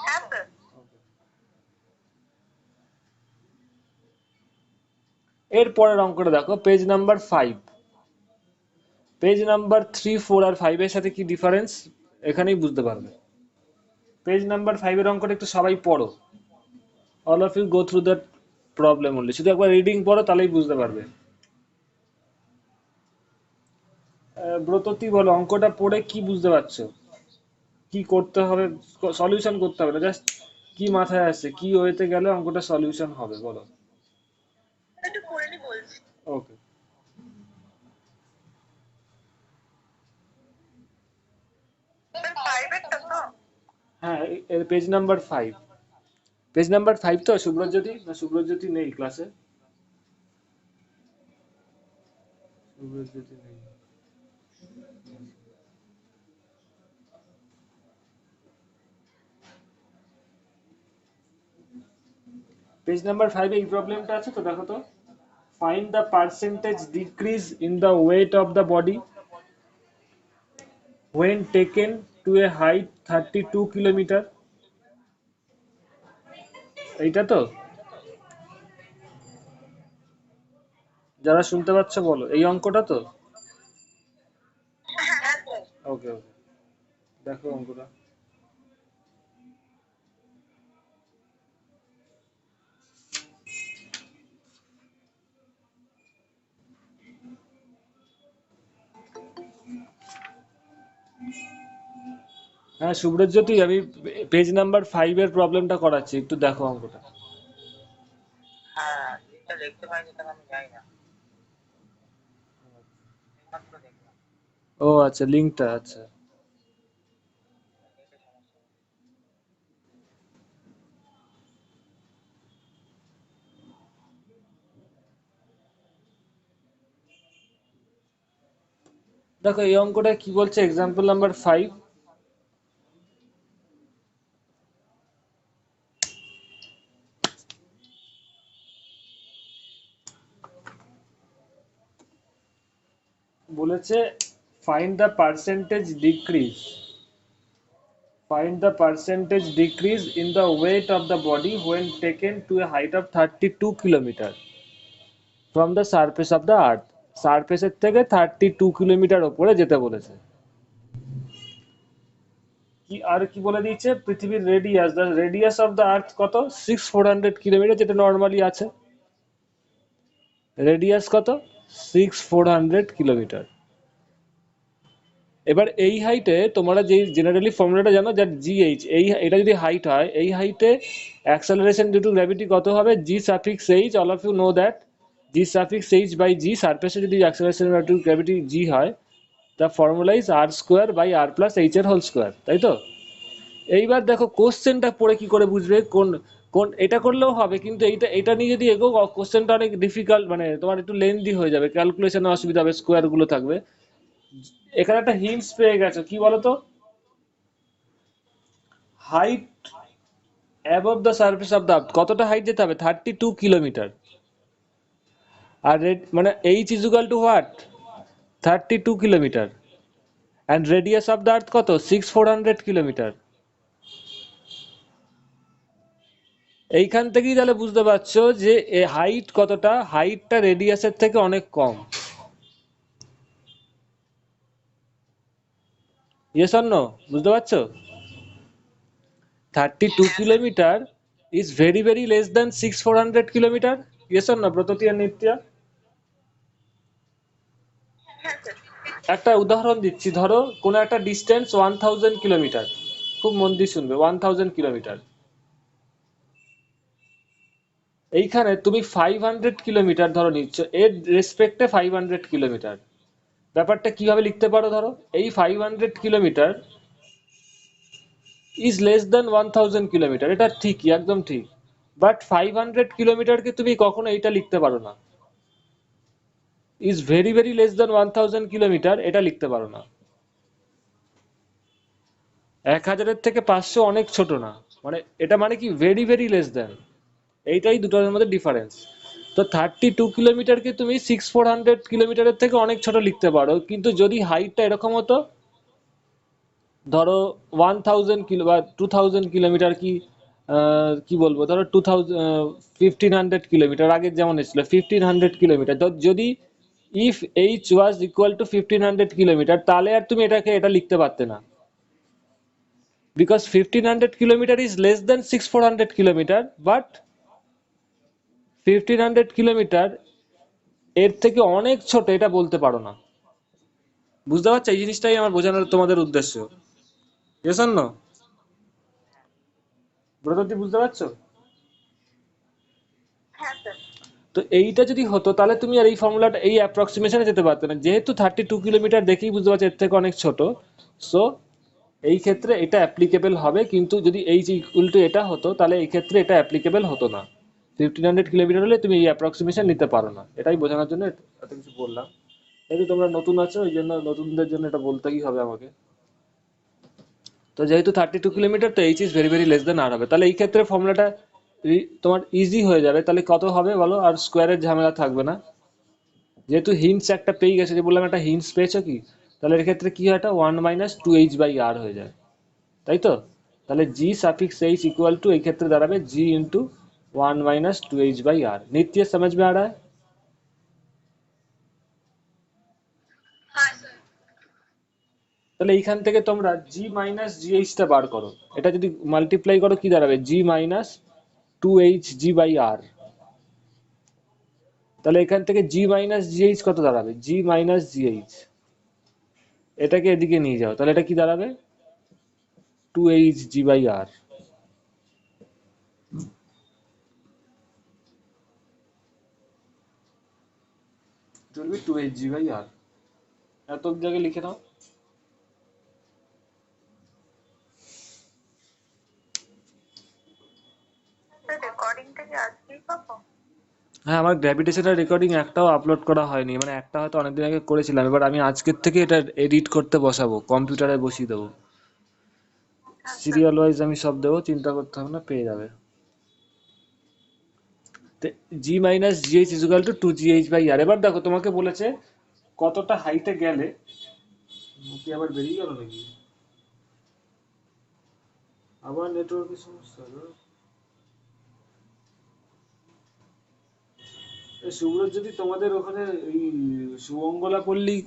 হ্যাঁ স্যার। এর পরের অঙ্কটা দেখো, পেজ নাম্বার 5। পেজ নাম্বার 3, 4 আর 5 এর সাথে কি ডিফারেন্স এখানেই বুঝতে পারবে। পেজ নাম্বার 5 এর অঙ্কটা একটু সবাই পড়ো। All of you go through that problem only, শুধু একবার রিডিং পড়ো তাহলেই বুঝতে পারবে। ব্রততী বলো, অঙ্কটা পড়ে কি বুঝতে পারছো? কি করতে হবে? সলিউশন করতে হবে না, জাস্ট কি মাথায় আসছে, কি ওয়েতে গেলে অঙ্কটা সলিউশন হবে বলো। ওকে, স্যার 5 এরটা তো? হ্যাঁ পেজ নাম্বার 5, পেজ নাম্বার 5 তো শুভ্রজ্যোতি, না শুভ্রজ্যোতি নেই ক্লাসে? শুভ্রজ্যোতি নেই। পেজ নাম্বার 5 এই প্রবলেমটা আছে তো, দেখো তো। Find the percentage decrease in the weight of the body when taken to a height 32 kilometre. এইটা তো, যারা শুনতে পাচ্ছ বলো, এই অঙ্কটা তো? হ্যাঁ স্যার। ওকে ওকে, দেখো অঙ্কটা। হ্যাঁ সুব্রজ্যোতি, আমি পেজ নাম্বার 5 এর প্রবলেমটা করাচ্ছি, একটু দেখো অঙ্কটা। হ্যাঁ, লিঙ্কটা দেখতে পাইনি, তাহলে আমি যাই না, মাত্র দেখলাম। ও আচ্ছা, লিঙ্কটা, আচ্ছা। নেটে সমস্যা। দেখো এই অঙ্কটা কি বলছে, এক্সাম্পল নাম্বার 5। বলেছে find the percentage decrease, find the percentage decrease in the weight of the body when taken to a height of 32 kilometer from the surface of the earth। সারফেসের থেকে 32 কিলোমিটার উপরে যেতে বলেছে। কি আর কি বলে দিয়েছে, পৃথিবীর radius, the radius of the আর্থ কত, 6400 কিলোমিটার, যেটা নর্মালি আছে। রেডিয়াস কত, 6400 কিলোমিটার। এবার এই হাইটে তোমরা যে জেনারেলি ফর্মুলাটা জানো, যার জিএইচ, এই এটা যদি হাইট হয়, এই হাইটে অ্যাক্সেলারেশন ডিউ টু গ্র্যাভিটি কত হবে, g suffix h, all of you know that. G suffix h by g, সারফেসে যদি acceleration due to gravity g হয়, the formula is r square by R plus H এর whole square, তাই তো? এইবার দেখো কোশ্চেনটা পড়ে কি করে বুঝবে কোন কোন, এটা করলেও হবে, কিন্তু এইটা এটা নিয়ে যদি এগো, কোশ্চেনটা অনেক ডিফিকাল্ট, মানে তোমার একটু লেন্দি হয়ে যাবে, ক্যালকুলেশনে অসুবিধা হবে, স্কোয়ার গুলো থাকবে। এখানে একটা হিন্টস পেয়ে গেছো, কি বলতো, height above the surface of the আর্থ, কতটা হাইট যেতে হবে, 32 কিলোমিটার। আর মানে H is equal two what, 32 kilometre. And radius of the আর্থ কত, 6400 কিলোমিটার। এইখান থেকেই তাহলে বুঝতে পারছো যে হাইট কতটা, হাইটটা রেডিয়াসের থেকে অনেক কম। ইয়েস অর নো, বুঝতে পারছো? 32 kilometre is very very less than 6400 kilometre. Yes or no Bratati আর নিত্যা? হ্যাঁ স্যার। একটা উদাহরণ দিচ্ছি, ধরো কোনো একটা ডিস্টেন্স 1000 কিলোমিটার, খুব মন দিয়ে শুনবে, 1000 কিলোমিটার। এইখানে তুমি 500 কিলোমিটার ধরো নিচ্ছ, এর রেসপেক্টে 500 কিলোমিটার। ব্যাপারটা কিভাবে লিখতে পারো, ধরো এই 500 kilometre is less than 1000 kilometre, এটা ঠিকই, একদম ঠিক। বাট 500 কিলোমিটারকে তুমি কখনো এইটা লিখতে পারো না, is very very less then 1000 kilometre, এটা লিখতে পারো না। 1000-এর থেকে 500 অনেক ছোট না, মানে এটা মানে কি, ভেরি ভেরি লেস দেন। এইটাই দুটোর মধ্যে ডিফারেন্স। তো 32 কিলোমিটারকে তুমি 6400 কিলোমিটারের থেকে অনেক ছোট লিখতে পারো, কিন্তু যদি হাইটটা এরকম হতো, ধরো 1000 কিলো বা 2000 কিলোমিটার, কি কি বলবো, ধরো 1500 কিলোমিটার, আগের যেমন এসেছিল 1500 কিলোমিটার, তো যদি if H was equal to 1500 kilometre, তাহলে আর তুমি এটাকে এটা লিখতে পারতে না, because 1500 kilometre is less than 6400 kilometre, but 1500 kilometre এর থেকে অনেক ছোট, এটা বলতে পারো না। বুঝতে পারছো, এই জিনিসটাই আমার বোঝানোর তোমাদের উদ্দেশ্য। ইয়েস অর নো ব্রততী, বুঝতে পারছো? হ্যাঁ স্যার। তো এইটা যদি হতো তাহলে তুমি আর এই ফর্মুলাটা এই অ্যাপ্রক্সিমেশনে যেতে পারতে না, যেহেতু 32 কিলোমিটার দেখেই বুঝতে পারছো এর থেকে অনেক ছোট। সো এই ক্ষেত্রে এটা অ্যাপ্লিকেবল হবে, কিন্তু যদি এইচ ইকুয়াল টু এটা হতো তাহলে এই ক্ষেত্রে এটা অ্যাপ্লিকেবল হতো না। 1500 কিলোমিটার হলে তুমি এই অ্যাপ্রক্সিমেশন নিতে পারো না, এটাই বোঝানোর জন্য এত কিছু বললাম। যেহেতু তোমরা নতুন আছো ওই জন্য নতুনদের জন্য এটা বলতেই হবে আমাকে। তো যেহেতু 32 কিলোমিটার, তো h is very very less than r হবে, তাহলে এই ক্ষেত্রে ফর্মুলাটা তোমার ইজি হয়ে যাবে। তাহলে কত হবে বলো, আর স্কোয়ারের ঝামেলা থাকবে না। যেহেতু হিন্টস একটা পেয়ে গেছে, যে বললাম একটা হিন্টস পেয়েছো কি, তাহলে এর ক্ষেত্রে কি হয়, এটা 1 - 2h/r হয়ে যায়, তাই তো? তাহলে জি সাফিক্স এইচ इक्वल टू এই ক্ষেত্রে দাঁড়াবে জি ইন্টু 1 - 2h/r। नित्य समझ में आ रहा है? हाँ सर। তাহলে এইখান থেকে তোমরা জি মাইনাস জিএইচ টা বার করো। এটা যদি মাল্টিপ্লাই করো কি দাঁড়াবে, জি মাইনাস 2hg/r। তাহলে এখান থেকে জি মাইনাস জিএইচ কত দাঁড়াবে, জি মাইনাস জিএইচ। এটাকে এদিকে নিয়ে যাও, তাহলে এটা কি দাঁড়াবে, 2hg/r। চলবে 2hg/r। এত জায়গায় লিখে নাও। सर रिकॉर्डिंगটা কি আজকেই পাবো? হ্যাঁ, আমার গ্র্যাভিটেশনের রেকর্ডিং একটাও আপলোড করা হয়নি, মানে একটা হয়তো অনেকদিন আগে করেছিলাম, এবার আমি আজকের থেকে এটা এডিট করতে বসাবো, কম্পিউটারে বসিয়ে দেবো। হ্যাঁ স্যার। সিরিয়াল ওয়াইজ আমি সব দেবো, চিন্তা করতে হবে না, পেয়ে যাবে। G minus gh equal to 2gh/r। এবার দেখো তোমাকে বলেছে কতটা হাইটে গেলে, কি আবার বেরিয়ে গেল নাকি, আবার নেটওয়ার্কের সমস্যা না? সুব্রত, যদি তোমাদের ওখানে এই সুমঙ্গলা পল্লী,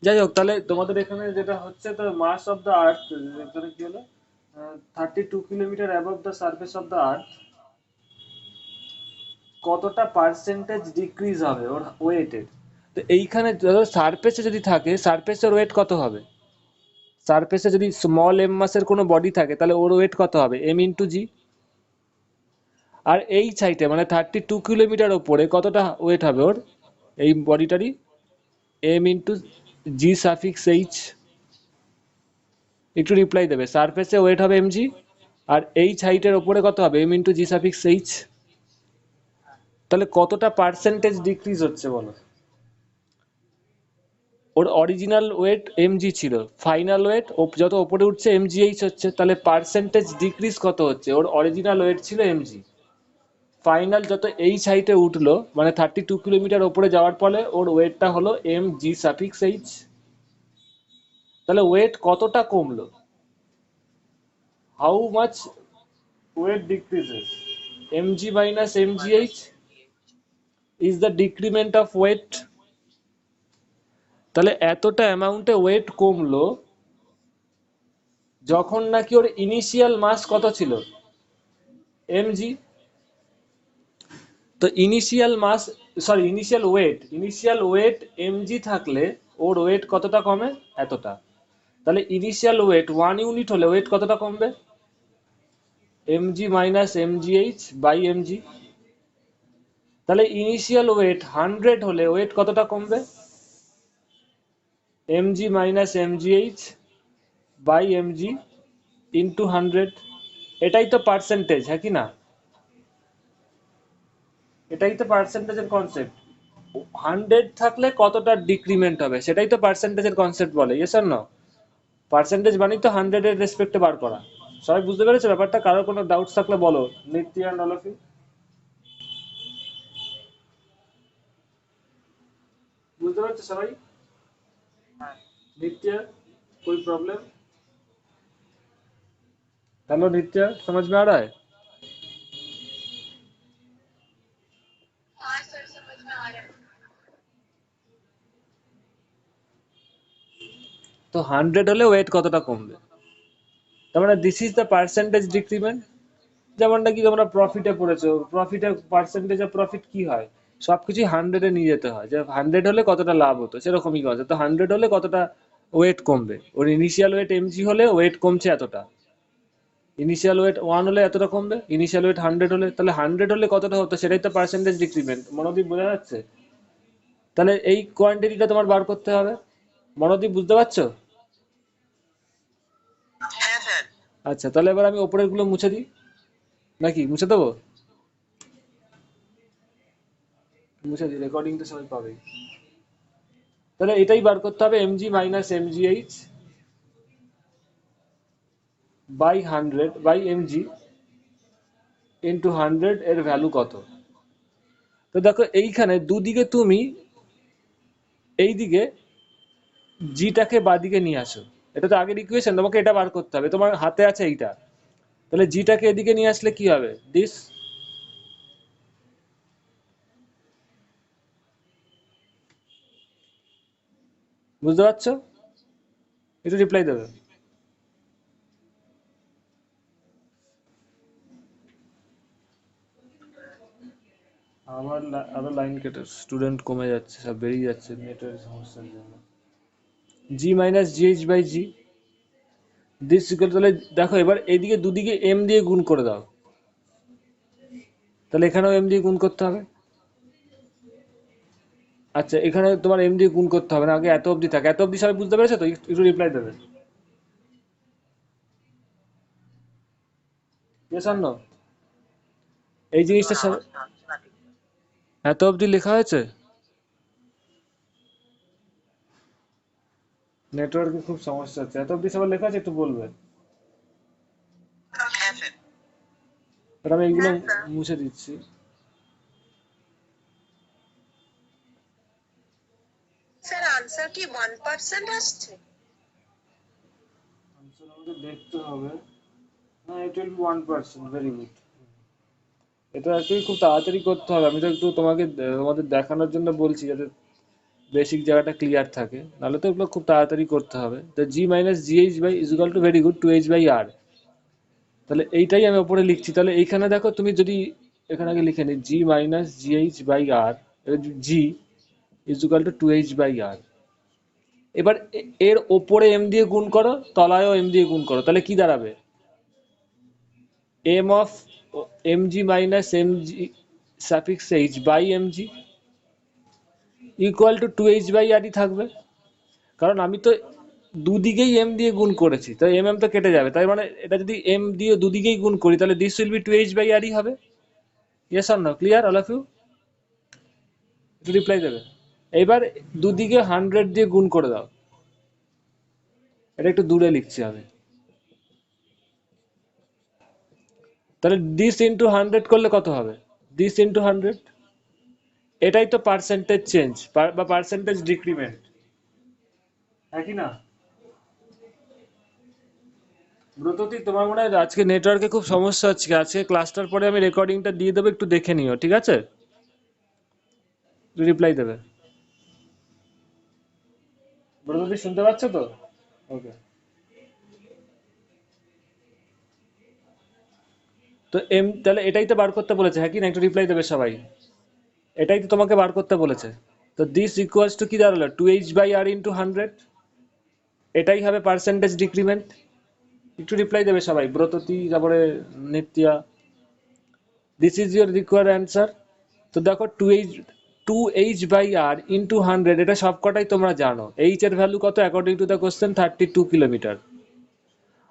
যাই হোক, তাহলে তোমাদের এখানে যেটা হচ্ছে, তো মাস অফ দ্য আর্থ এখানে কি হলো, 32 kilometre above the surface of the আর্থ, কতটা পার্সেন্টেজ ডিক্রিজ হবে ওর ওয়েটের। তো এইখানে ধরো সারফেসে যদি থাকে, সারফেসের ওয়েট কত হবে, সারফেসে যদি স্মল এম মাসের কোনো বডি থাকে তাহলে ওর ওয়েট কত হবে, এম ইন্টু জি। আর এই সাইডে মানে 32 কিলোমিটার ওপরে কতটা ওয়েট হবে ওর, এই বডিটারই, এম ইন্টু জি সাফিক্স এইচ। একটু রিপ্লাই দেবে, সারফেসে ওয়েট হবে এমজি, আর এইচ হাইটের ওপরে কত হবে, এম ইন্টু জি সাফিক্স এইচ। তাহলে কতটা পার্সেন্টেজ ডিক্রিজ হচ্ছে বলো। ওর অরিজিনাল ওয়েট এমজি ছিল, ফাইনাল ওয়েট যত ওপরে উঠছে এমজিএইচ হচ্ছে, তাহলে পার্সেন্টেজ ডিক্রিজ কত হচ্ছে, ওর অরিজিনাল ওয়েট ছিল এমজি, ফাইনাল যত এইচ হাইটে উঠলো মানে 32 কিলোমিটার ওপরে যাওয়ার ফলে ওর ওয়েটটা হলো এম জি সাফিক্স এইচ। তাহলে ওয়েট কতটা কমলো, how much weight decreases, mg minus mgh is the decrement of weight। তাহলে এতটা অ্যামাউন্টে ওয়েট কমলো যখন নাকি ওর ইনিশিয়াল মাস কত ছিল, mg। তো ইনিশিয়াল মাস, সরি ইনিশিয়াল ওয়েট mg থাকলে ওর ওয়েট কতটা কমে, এতটা। তাহলে ইনিশিয়াল ওয়েট 1 ইউনিট হলে ওয়েট কতটা কমবে, mg মাইনাস mgh/mg। তাহলে ইনিশিয়াল ওয়েট 100 হলে ওয়েট কতটা কমবে, mg মাইনাস mgh/mg ইন্টু 100। এটাই তো পার্সেন্টেজ, হ্যাঁ কি না, এটাই তো পার্সেন্টেজের কনসেপ্ট। 100 থাকলে কতটা ডিক্রিমেন্ট হবে সেটাই তো পার্সেন্টেজের কনসেপ্ট বলে, ইয়েস অর নো? পার্সেন্টেজ মানে তো 100 এর রেসপেক্টে বার করা। সবাই বুঝতে পেরেছো ব্যাপারটা? কারোর কোনো ডাউটস থাকলে বলো, নিত্য অ্যান্ড অল অফ ইউ। বুঝতে পারছো সবাই? नित्य कोई प्रॉब्लम? हेलो नित्य, समझ में आ रहा है? हाँ सर समझ में आ रहा है। তো 100 হলে ওয়েট কতটা কমবে, তার মানে this is the percentage decrement. যেমন নাকি তোমরা প্রফিটে পড়েছো, প্রফিটে পার্সেন্টেজ অফ প্রফিট কি হয়, সবকিছুই 100 নিয়ে যেতে হয়, যে 100 হলে কতটা লাভ হতো সেরকমই কথা। তো 100 হলে কতটা ওয়েট কমবে, ওর ইনিশিয়াল ওয়েট এমজি হলে ওয়েট কমছে এতটা। ইনিশিয়াল ওয়েট 1 হলে এতটা কমবে, ইনিশিয়াল ওয়েট 100 হলে, তাহলে 100 হলে কতটা হতো সেটাই তো পার্সেন্টেজ ডিক্রিমেন্ট। মনোদীপ বোঝা যাচ্ছে? তাহলে এই কোয়ান্টিটিটা তোমার বার করতে হবে। মনোদীপ বুঝতে পারছো? হ্যাঁ স্যার। আচ্ছা, তাহলে এবার আমি ওপরের গুলো মুছে দিই, নাকি মুছে দেবো? মুছে দিই, রেকর্ডিং তো সবাই পাবেই। তাহলে এটাই বার করতে হবে, MG minus MGH by 100 by MG into 100 এর ভ্যালু কত। তো দেখো এইখানে দুদিকে তুমি এইদিকে জিটাকে বাদিকে নিয়ে আসো। এটা তো আগের ইকুয়েশন, তোমাকে এটা বার করতে হবে, তোমার হাতে আছে এইটা। তাহলে জিটাকে এদিকে নিয়ে আসলে কি হবে? দিস। বুঝতে পারছো? একটু রিপ্লাই দেবে। আমার আরো লাইন কেটে স্টুডেন্ট কমে যাচ্ছে, সব বেরিয়ে যাচ্ছে নেটের সমস্যার জন্য। G minus gh by g this equal, তাহলে দেখো এবার এইদিকে দুদিকে এম দিয়ে গুণ করে দাও, তাহলে এখানেও এম দিয়ে গুণ করতে হবে। আচ্ছা, এখানে তোমার এম দিয়ে গুণ করতে হবে না, আগে এত অবধি থাকে। এত অবধি সবাই বুঝতে পেরেছো তো? একটু রিপ্লাই দেবে। Yes or no? এই জিনিসটা তোমার আওয়াজটা আসছে না ঠিক। এত অবধি লেখা হয়েছে? নেটওয়ার্কে খুব সমস্যা হচ্ছে। এত অবধি সবার লেখা আছে, একটু বলবে। হ্যাঁ স্যার। তাহলে আমি এইগুলো হ্যাঁ স্যার। মুছে দিচ্ছি। স্যার আনসার কি 1% আসছে? আনসার আমাকে দেখতে হবে। হ্যাঁ, ইট উইল বি 1%, ভেরি গুড। এটা অ্যাকচুয়ালি খুব তাড়াতাড়ি করতে হবে, আমি তো একটু তোমাদের দেখানোর জন্য বলছি, যাতে বেসিক জায়গাটা ক্লিয়ার থাকে, নাহলে তো এগুলো খুব তাড়াতাড়ি করতে হবে। তো g minus gh by is equal to, very good, 2h by r. তাহলে এইটাই আমি ওপরে লিখছি। তাহলে এইখানে দেখো তুমি যদি এখানে আগে লিখে নিই, g minus gh by r, g is equal to 2h by r. এবার এর ওপরে এম দিয়ে গুণ করো, তলায়ও এম দিয়ে গুণ করো, তাহলে কি দাঁড়াবে? M of mg minus mg suffix h by mg equal to 2h by আরই থাকবে। কারণ আমি তো দুদিকেই এম দিয়ে গুণ করেছি, তাই এম এম তো কেটে যাবে, তাই মানে এটা যদি এম দিয়ে দুদিকেই গুণ করি, তাহলে this will B 2h by R E হবে। Yes or no? Clear all of you? একটু রিপ্লাই দেবে। এইবার দুদিকে 100 দিয়ে গুণ করে দাও। এটা একটু দূরে লিখছি আমি। তাহলে দিস ইন্টু 100 করলে কত হবে? দিস ইন্টু 100, এটাই তো পার্সেন্টেজ চেঞ্জ বা পার্সেন্টেজ ডিক্রিমেন্ট, হ্যাঁ কি না? ব্রততী, তোমার মনে হয় আজকে নেটওয়ার্কে খুব সমস্যা হচ্ছে। আজকে ক্লাসটার পরে আমি রেকর্ডিংটা দিয়ে দেবো, একটু দেখে নিও, ঠিক আছে? রিপ্লাই দেবে। ব্রততী শুনতে পাচ্ছ তো? ওকে। তো এম, তাহলে এটাই তো বার করতে বলেছে, হ্যাঁ কি না? একটু রিপ্লাই দেবে সবাই। এটাই তো তোমাকে বার করতে বলেছে। তো দিস ইকুয়ালস টু কি দাঁড়ালো? 2h by R into 100। এটাই হবে পার্সেন্টেজ ডিক্রিমেন্ট। একটু রিপ্লাই দেবে সবাই, ব্রততী, তারপরে Nitya. This is your required answer. তো দেখো 2h বাই আর ইন্টু 100, এটা সবকটাই তোমরা জানো। এইচ এর ভ্যালু কত according to the question? 32 kilometre.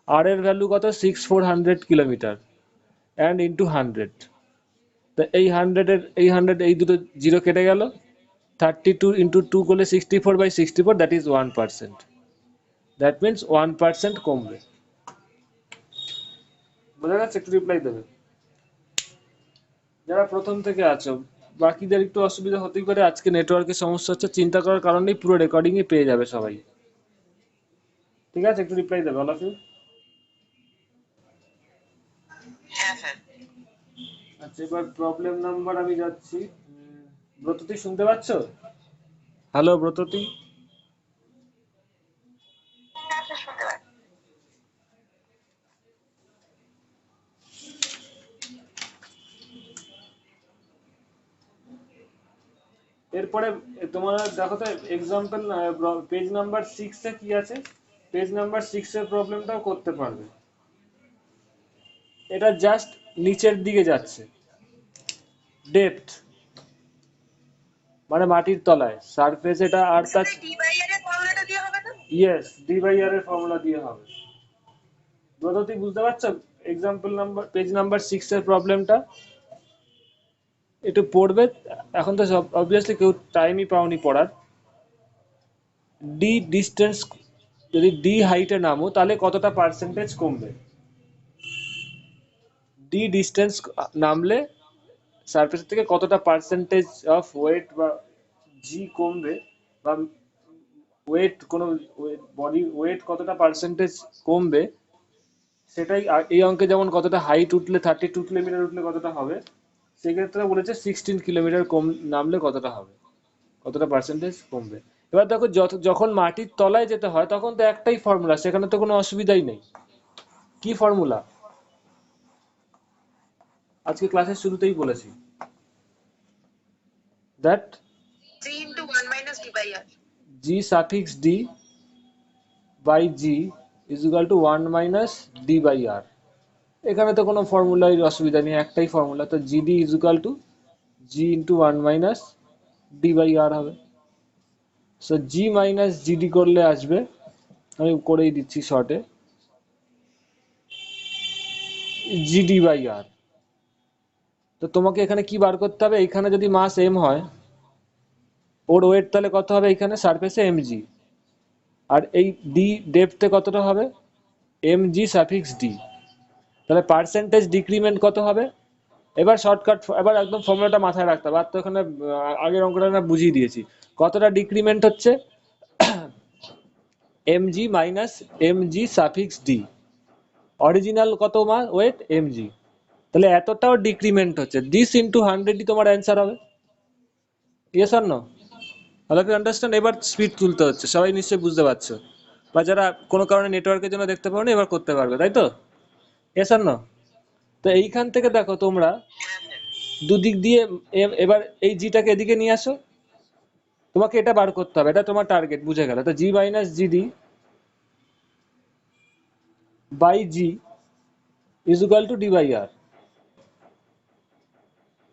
R এর ভ্যালু কত? 6400 কিলোমিটার। And into 100। তো এই 100 এই দুটো জিরো কেটে গেল। 32 ইন্টু 2 করলে 64 by 64, that is 1%। That means 1% কমবে। বোঝা যাচ্ছে? একটু রিপ্লাই দেবে যারা প্রথম থেকে আছো। বাকিদের একটু অসুবিধা হতেই পারে, আজকে নেটওয়ার্কের সমস্যা হচ্ছে, চিন্তা করার কারণ নেই, পুরো রেকর্ডিংই পেয়ে যাবে সবাই। ঠিক আছে, একটু রিপ্লাই দেবে অল অফ ইউ। হ্যাঁ স্যার। আচ্ছা, এবার প্রবলেম নাম্বার আমি যাচ্ছি। ব্রততী শুনতে পাচ্ছ? হ্যালো ব্রততী। হ্যাঁ স্যার, শুনতে পাচ্ছি। এরপরে তোমার দেখো তো এক্সাম্পল, পেজ নাম্বার 6 এ কি আছে? পেজ নাম্বার 6 এর প্রবলেমটাও করতে পারবে। এটা জাস্ট নিচের দিকে যাচ্ছে, ডেপথ মানে মাটির তলায়, সারফেস এটা আর তার তাহলে ডি বাই আর এর ফর্মুলাটা দিয়ে হবে না? ইয়েস ডি বাই আর এর ফর্মুলা দিয়ে হবে। ব্রততী বুঝতে পারছো এক্সাম্পল নাম্বার পেজ নাম্বার 6 এর প্রবলেমটা? একটু পড়বে, এখন তো সব অবভিয়াসলি কেউ টাইমই পাওনি পড়ার। ডি ডিস্টেন্স, যদি ডি হাইটে নামো তাহলে কতটা পার্সেন্টেজ কমবে, ডি ডিস্টেন্স নামলে সারফেস থেকে কতটা পার্সেন্টেজ অফ ওয়েট বা জি কমবে, বা ওয়েট কোনো বডি ওয়েট কতটা পার্সেন্টেজ কমবে, সেটাই এই অঙ্কে যেমন কতটা হাইট উঠলে 32 কিলোমিটার উঠলে কতটা হবে, সেক্ষেত্রে বলেছে 16 কিলোমিটার কম নামলে কতটা হবে, কতটা পার্সেন্টেজ কমবে। এবার দেখো যখন মাটির তলায় যেতে হয় তখন তো একটাই ফর্মুলা, সেখানে তো কোনো অসুবিধাই নেই। কি ফর্মুলা? আজকে ক্লাসের শুরুতেই বলেছি, that g into 1 minus d by r. G suffix d by G is equal to 1 minus d by r. এখানে তো কোনো ফর্মুলার অসুবিধা নেই, একটাই ফর্মুলা, তো gd is equal to g into 1 minus d by r হবে। সো জি minus GD করলে আসবে, আমি করেই দিচ্ছি শর্টে, জিডি বাই আর। তো তোমাকে এখানে কি বার করতে হবে, এখানে যদি মাস এম হয়, ওর ওয়েট তাহলে কত হবে এখানে সারফেসে এমজি, আর এই ডি ডেপথে কতটা হবে, এমজি সাফিক্স ডি, তাহলে পার্সেন্টেজ ডিক্রিমেন্ট কত হবে। এবার শর্টকাট, এবার একদম ফর্মুলাটা মাথায় রাখতে হবে, আর তো এখানে আগের অঙ্কটা না বুঝিয়ে দিয়েছি। কতটা ডিক্রিমেন্ট হচ্ছে, MG minus mg suffix D, original কত ওয়েট এমজি, তাহলে এতটাও ডিক্রিমেন্ট হচ্ছে, দিস ইন্টু 100ই তোমার অ্যান্সার হবে। Yes or no? All of you understand? এবার স্পিড তুলতে হচ্ছে, সবাই নিশ্চয়ই বুঝতে পারছো, বা যারা কোনো কারণে নেটওয়ার্কের জন্য দেখতে পারো না এবার করতে পারবে, তাই তো? Yes or no? তো এইখান থেকে দেখো তোমরা দুদিক দিয়ে এবার এই জিটাকে এদিকে নিয়ে আসো, তোমাকে এটা বার করতে হবে, এটা তোমার টার্গেট, বুঝে গেল তো? G minus gd by G is equal to d by r.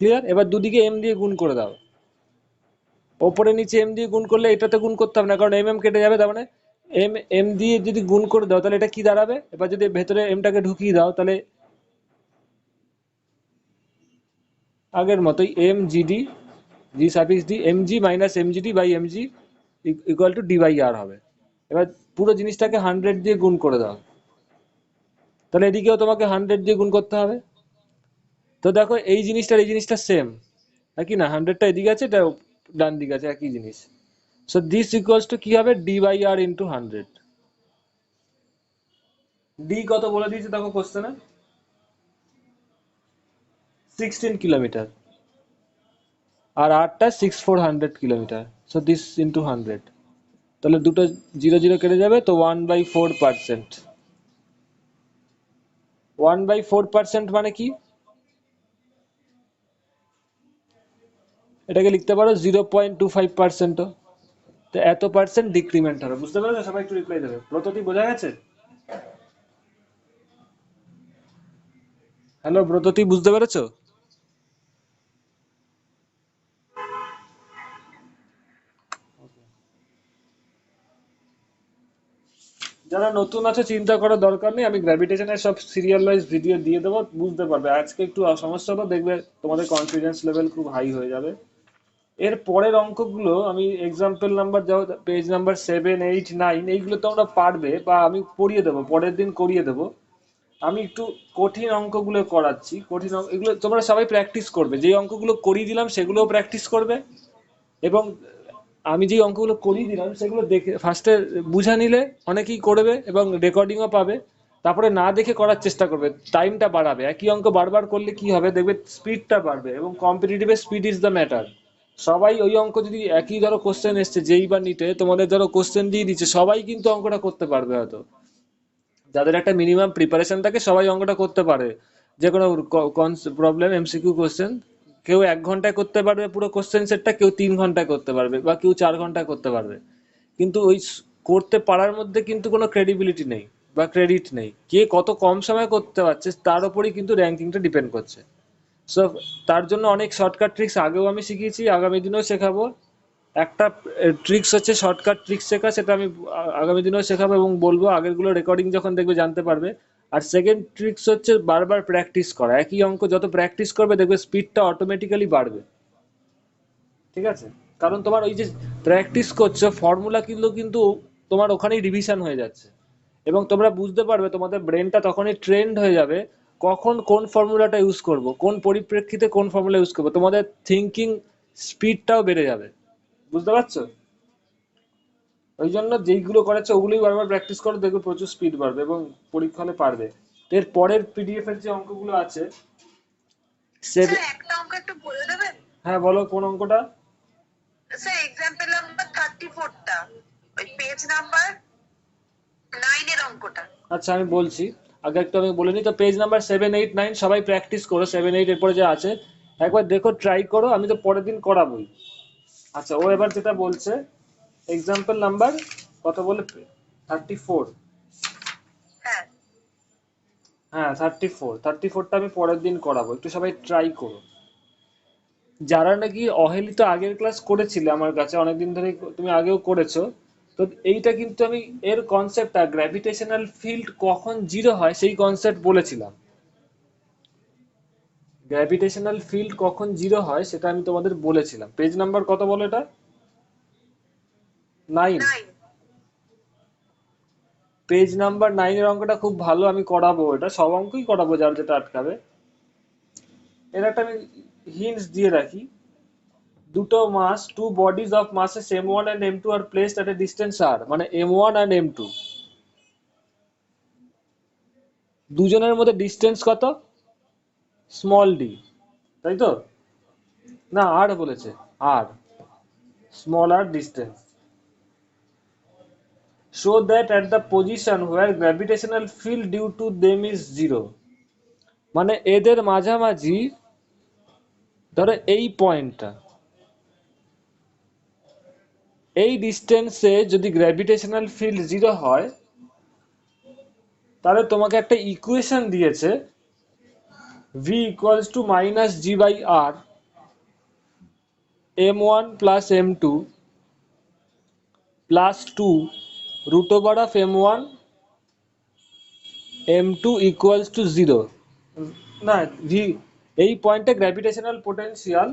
Clear? এবার দুদিকে এম দিয়ে গুণ করে দাও, ওপরে নিচে এম দিয়ে গুণ করলে এটাতে গুণ করতে হবে না, কারণ এম এম কেটে যাবে, তার মানে এম এম দিয়ে যদি গুণ করে দাও তাহলে এটা কি দাঁড়াবে, এবার যদি ভেতরে এমটাকে ঢুকিয়ে দাও তাহলে আগের মতোই m gd g suffix d mg minus mgd by mg equal to d by r হবে। এবার পুরো জিনিসটাকে 100 দিয়ে গুণ করে দাও, তাহলে এদিকেও তোমাকে 100 দিয়ে গুণ করতে হবে। তো দেখো এই জিনিসটা সেম, একই না, 100টা এদিকে আছে, এটা ডান দিকে আছে, একই জিনিস। সো দিস ইকুয়ালস টু কি হবে, D by R into 100। D কত বলে দিয়েছে দেখো কোশ্চেনে, 16 কিলোমিটার, আর আরটা 6400 কিলোমিটার। সো দিস ইন্টু 100, তাহলে দুটো জিরো জিরো কেটে যাবে, তো 1/4%। 1/4% মানে কি, এটাকে লিখতে পারো 0.25%। তো এত পার্সেন্ট ডিক্রিমেন্ট হবে, বুঝতে পেরেছো? সবাই একটু রিপ্লাই দেবে। ব্রততী বোঝা গেছে? হ্যালো ব্রততী, বুঝতে পেরেছো? যারা নতুন আছে চিন্তা করার দরকার নেই, আমি গ্র্যাভিটেশনের সব সিরিয়াল ওয়াইজ ভিডিও দিয়ে দেবো, বুঝতে পারবে। আজকে একটু সমস্যা হলো, দেখবে তোমাদের কনফিডেন্স লেভেল খুব হাই হয়ে যাবে। এর পরের অঙ্কগুলো আমি এক্সাম্পল নাম্বার যাও, পেজ নাম্বার 7, 8, 9, এইগুলো তোমরা পারবে, বা আমি পড়িয়ে দেবো, পরের দিন করিয়ে দেবো। আমি একটু কঠিন অঙ্কগুলো করাচ্ছি, কঠিন অঙ্ক এগুলো তোমরা সবাই প্র্যাকটিস করবে, যেই অঙ্কগুলো করিয়ে দিলাম সেগুলোও প্র্যাকটিস করবে, এবং আমি যেই অঙ্কগুলো করিয়ে দিলাম সেগুলো দেখে ফার্স্টে বুঝে নিলে অনেকেই করবে, এবং রেকর্ডিংও পাবে। তারপরে না দেখে করার চেষ্টা করবে, টাইমটা বাড়াবে। একই অঙ্ক বারবার করলে কি হবে দেখবে, স্পিডটা বাড়বে, এবং কম্পিটিটিভে স্পিড ইজ দ্য ম্যাটার। সবাই ওই অঙ্ক, যদি একই ধরো কোশ্চেন এসছে যেই বা নিটে, তোমাদের ধরো কোশ্চেন দিয়ে দিচ্ছে, সবাই কিন্তু অঙ্কটা করতে পারবে হয়তো, যাদের একটা মিনিমাম প্রিপারেশন থাকে সবাই অঙ্কটা করতে পারে। যে কোনো প্রবলেম এমসিকিউ কোশ্চেন কেউ 1 ঘন্টায় করতে পারবে পুরো কোশ্চেন সেটটা, কেউ 3 ঘন্টায় করতে পারবে, বা কেউ 4 ঘন্টায় করতে পারবে। কিন্তু ওই করতে পারার মধ্যে কিন্তু কোনো ক্রেডিবিলিটি নেই, বা ক্রেডিট নেই, কে কত কম সময় করতে পারছে তার উপরেই কিন্তু র্যাঙ্কিংটা ডিপেন্ড করছে। সো তার জন্য অনেক শর্টকাট ট্রিক্স আগেও আমি শিখিয়েছি, আগামী দিনেও শেখাবো। একটা ট্রিক্স হচ্ছে শর্টকাট ট্রিক্স শেখা, সেটা আমি আগামী দিনেও শেখাবো এবং বলবো, আগেরগুলো রেকর্ডিং যখন দেখবে জানতে পারবে। আর সেকেন্ড ট্রিক্স হচ্ছে বারবার প্র্যাকটিস করা, একই অঙ্ক যত প্র্যাকটিস করবে দেখবে স্পিডটা অটোমেটিক্যালি বাড়বে। ঠিক আছে? কারণ তোমার ওই যে প্র্যাকটিস করছো, ফর্মুলা কিন্তু কিন্তু তোমার ওখানেই রিভিশন হয়ে যাচ্ছে, এবং তোমরা বুঝতে পারবে, তোমাদের ব্রেনটা তখনই ট্রেন্ড হয়ে যাবে কখন কোন ফর্মুলাটা ইউজ করব, কোন পরিপ্রেক্ষিতে কোন ফর্মুলা ইউজ করবো, তোমাদের থিঙ্কিং স্পিডটাও বেড়ে যাবে। বুঝতে পারছো? ওই জন্য যেইগুলো করাচ্ছে ওগুলোই বারবার প্র্যাকটিস করো, দেখবে প্রচুর স্পিড বাড়বে এবং পরীক্ষা হলে পারবে। এর পরের পিডিএফ এর যে অঙ্কগুলো আছে স্যার একটা অঙ্ক একটু বলে দেবেন? হ্যাঁ বলো, কোন অঙ্কটা? স্যার এক্সাম্পল নাম্বার 34টা, ওই পেজ নাম্বার 9 এর অঙ্কটা। আচ্ছা আমি বলছি, আগে একটু আমি বলে নিই। তো পেজ নাম্বার 7, 8, 9 সবাই প্র্যাকটিস করো। 7, 8 এরপরে যে আছে একবার দেখো, ট্রাই করো, আমি তো পরের দিন করাবোই। আচ্ছা ও এবার যেটা বলছে, এক্সাম্পল নাম্বার কত বলে? 34। হ্যাঁ হ্যাঁ 34টা আমি পরের দিন করাবো, একটু সবাই ট্রাই করো। যারা নাকি অহেলি তো আগের ক্লাস করেছিলে আমার কাছে অনেকদিন ধরে, তুমি আগেও করেছো, তো এইটা কিন্তু আমি এর কনসেপ্টটা, গ্র্যাভিটেশনাল ফিল্ড কখন জিরো হয় সেই কনসেপ্ট বলেছিলাম। গ্র্যাভিটেশনাল ফিল্ড কখন জিরো হয় সেটা আমি তোমাদের বলেছিলাম। পেজ নাম্বার কত বলো এটা? 9। 9। পেজ নাম্বার 9 এর অঙ্কটা খুব ভালো, আমি করাবো, এটা সব অঙ্কই করাবো যার যেটা আটকাবে। এর একটা আমি হিন্টস দিয়ে রাখি। দুটো mass, two bodies of masses m1 and m2 আর placed at a distance r, মানে m1 and m2 দুজনের মধ্যে ডিস্টেন্স কত? স্মল ডি, তাই তো? না আর বলেছে, r small r distance. Show that at the position where gravitational field due to them is zero, মানে এদের মাঝামাঝি, ধরো এই পয়েন্টটা, এই ডিস্টেন্সে যদি গ্র্যাভিটেশনাল ফিল্ড জিরো হয়, তাহলে তোমাকে একটা ইকুয়েশন দিয়েছে, v equals to minus g by r m1 plus m2 plus 2 root over of m1 m2 equals to 0। না, v এই পয়েন্টে গ্র্যাভিটেশনাল পোটেনশিয়াল,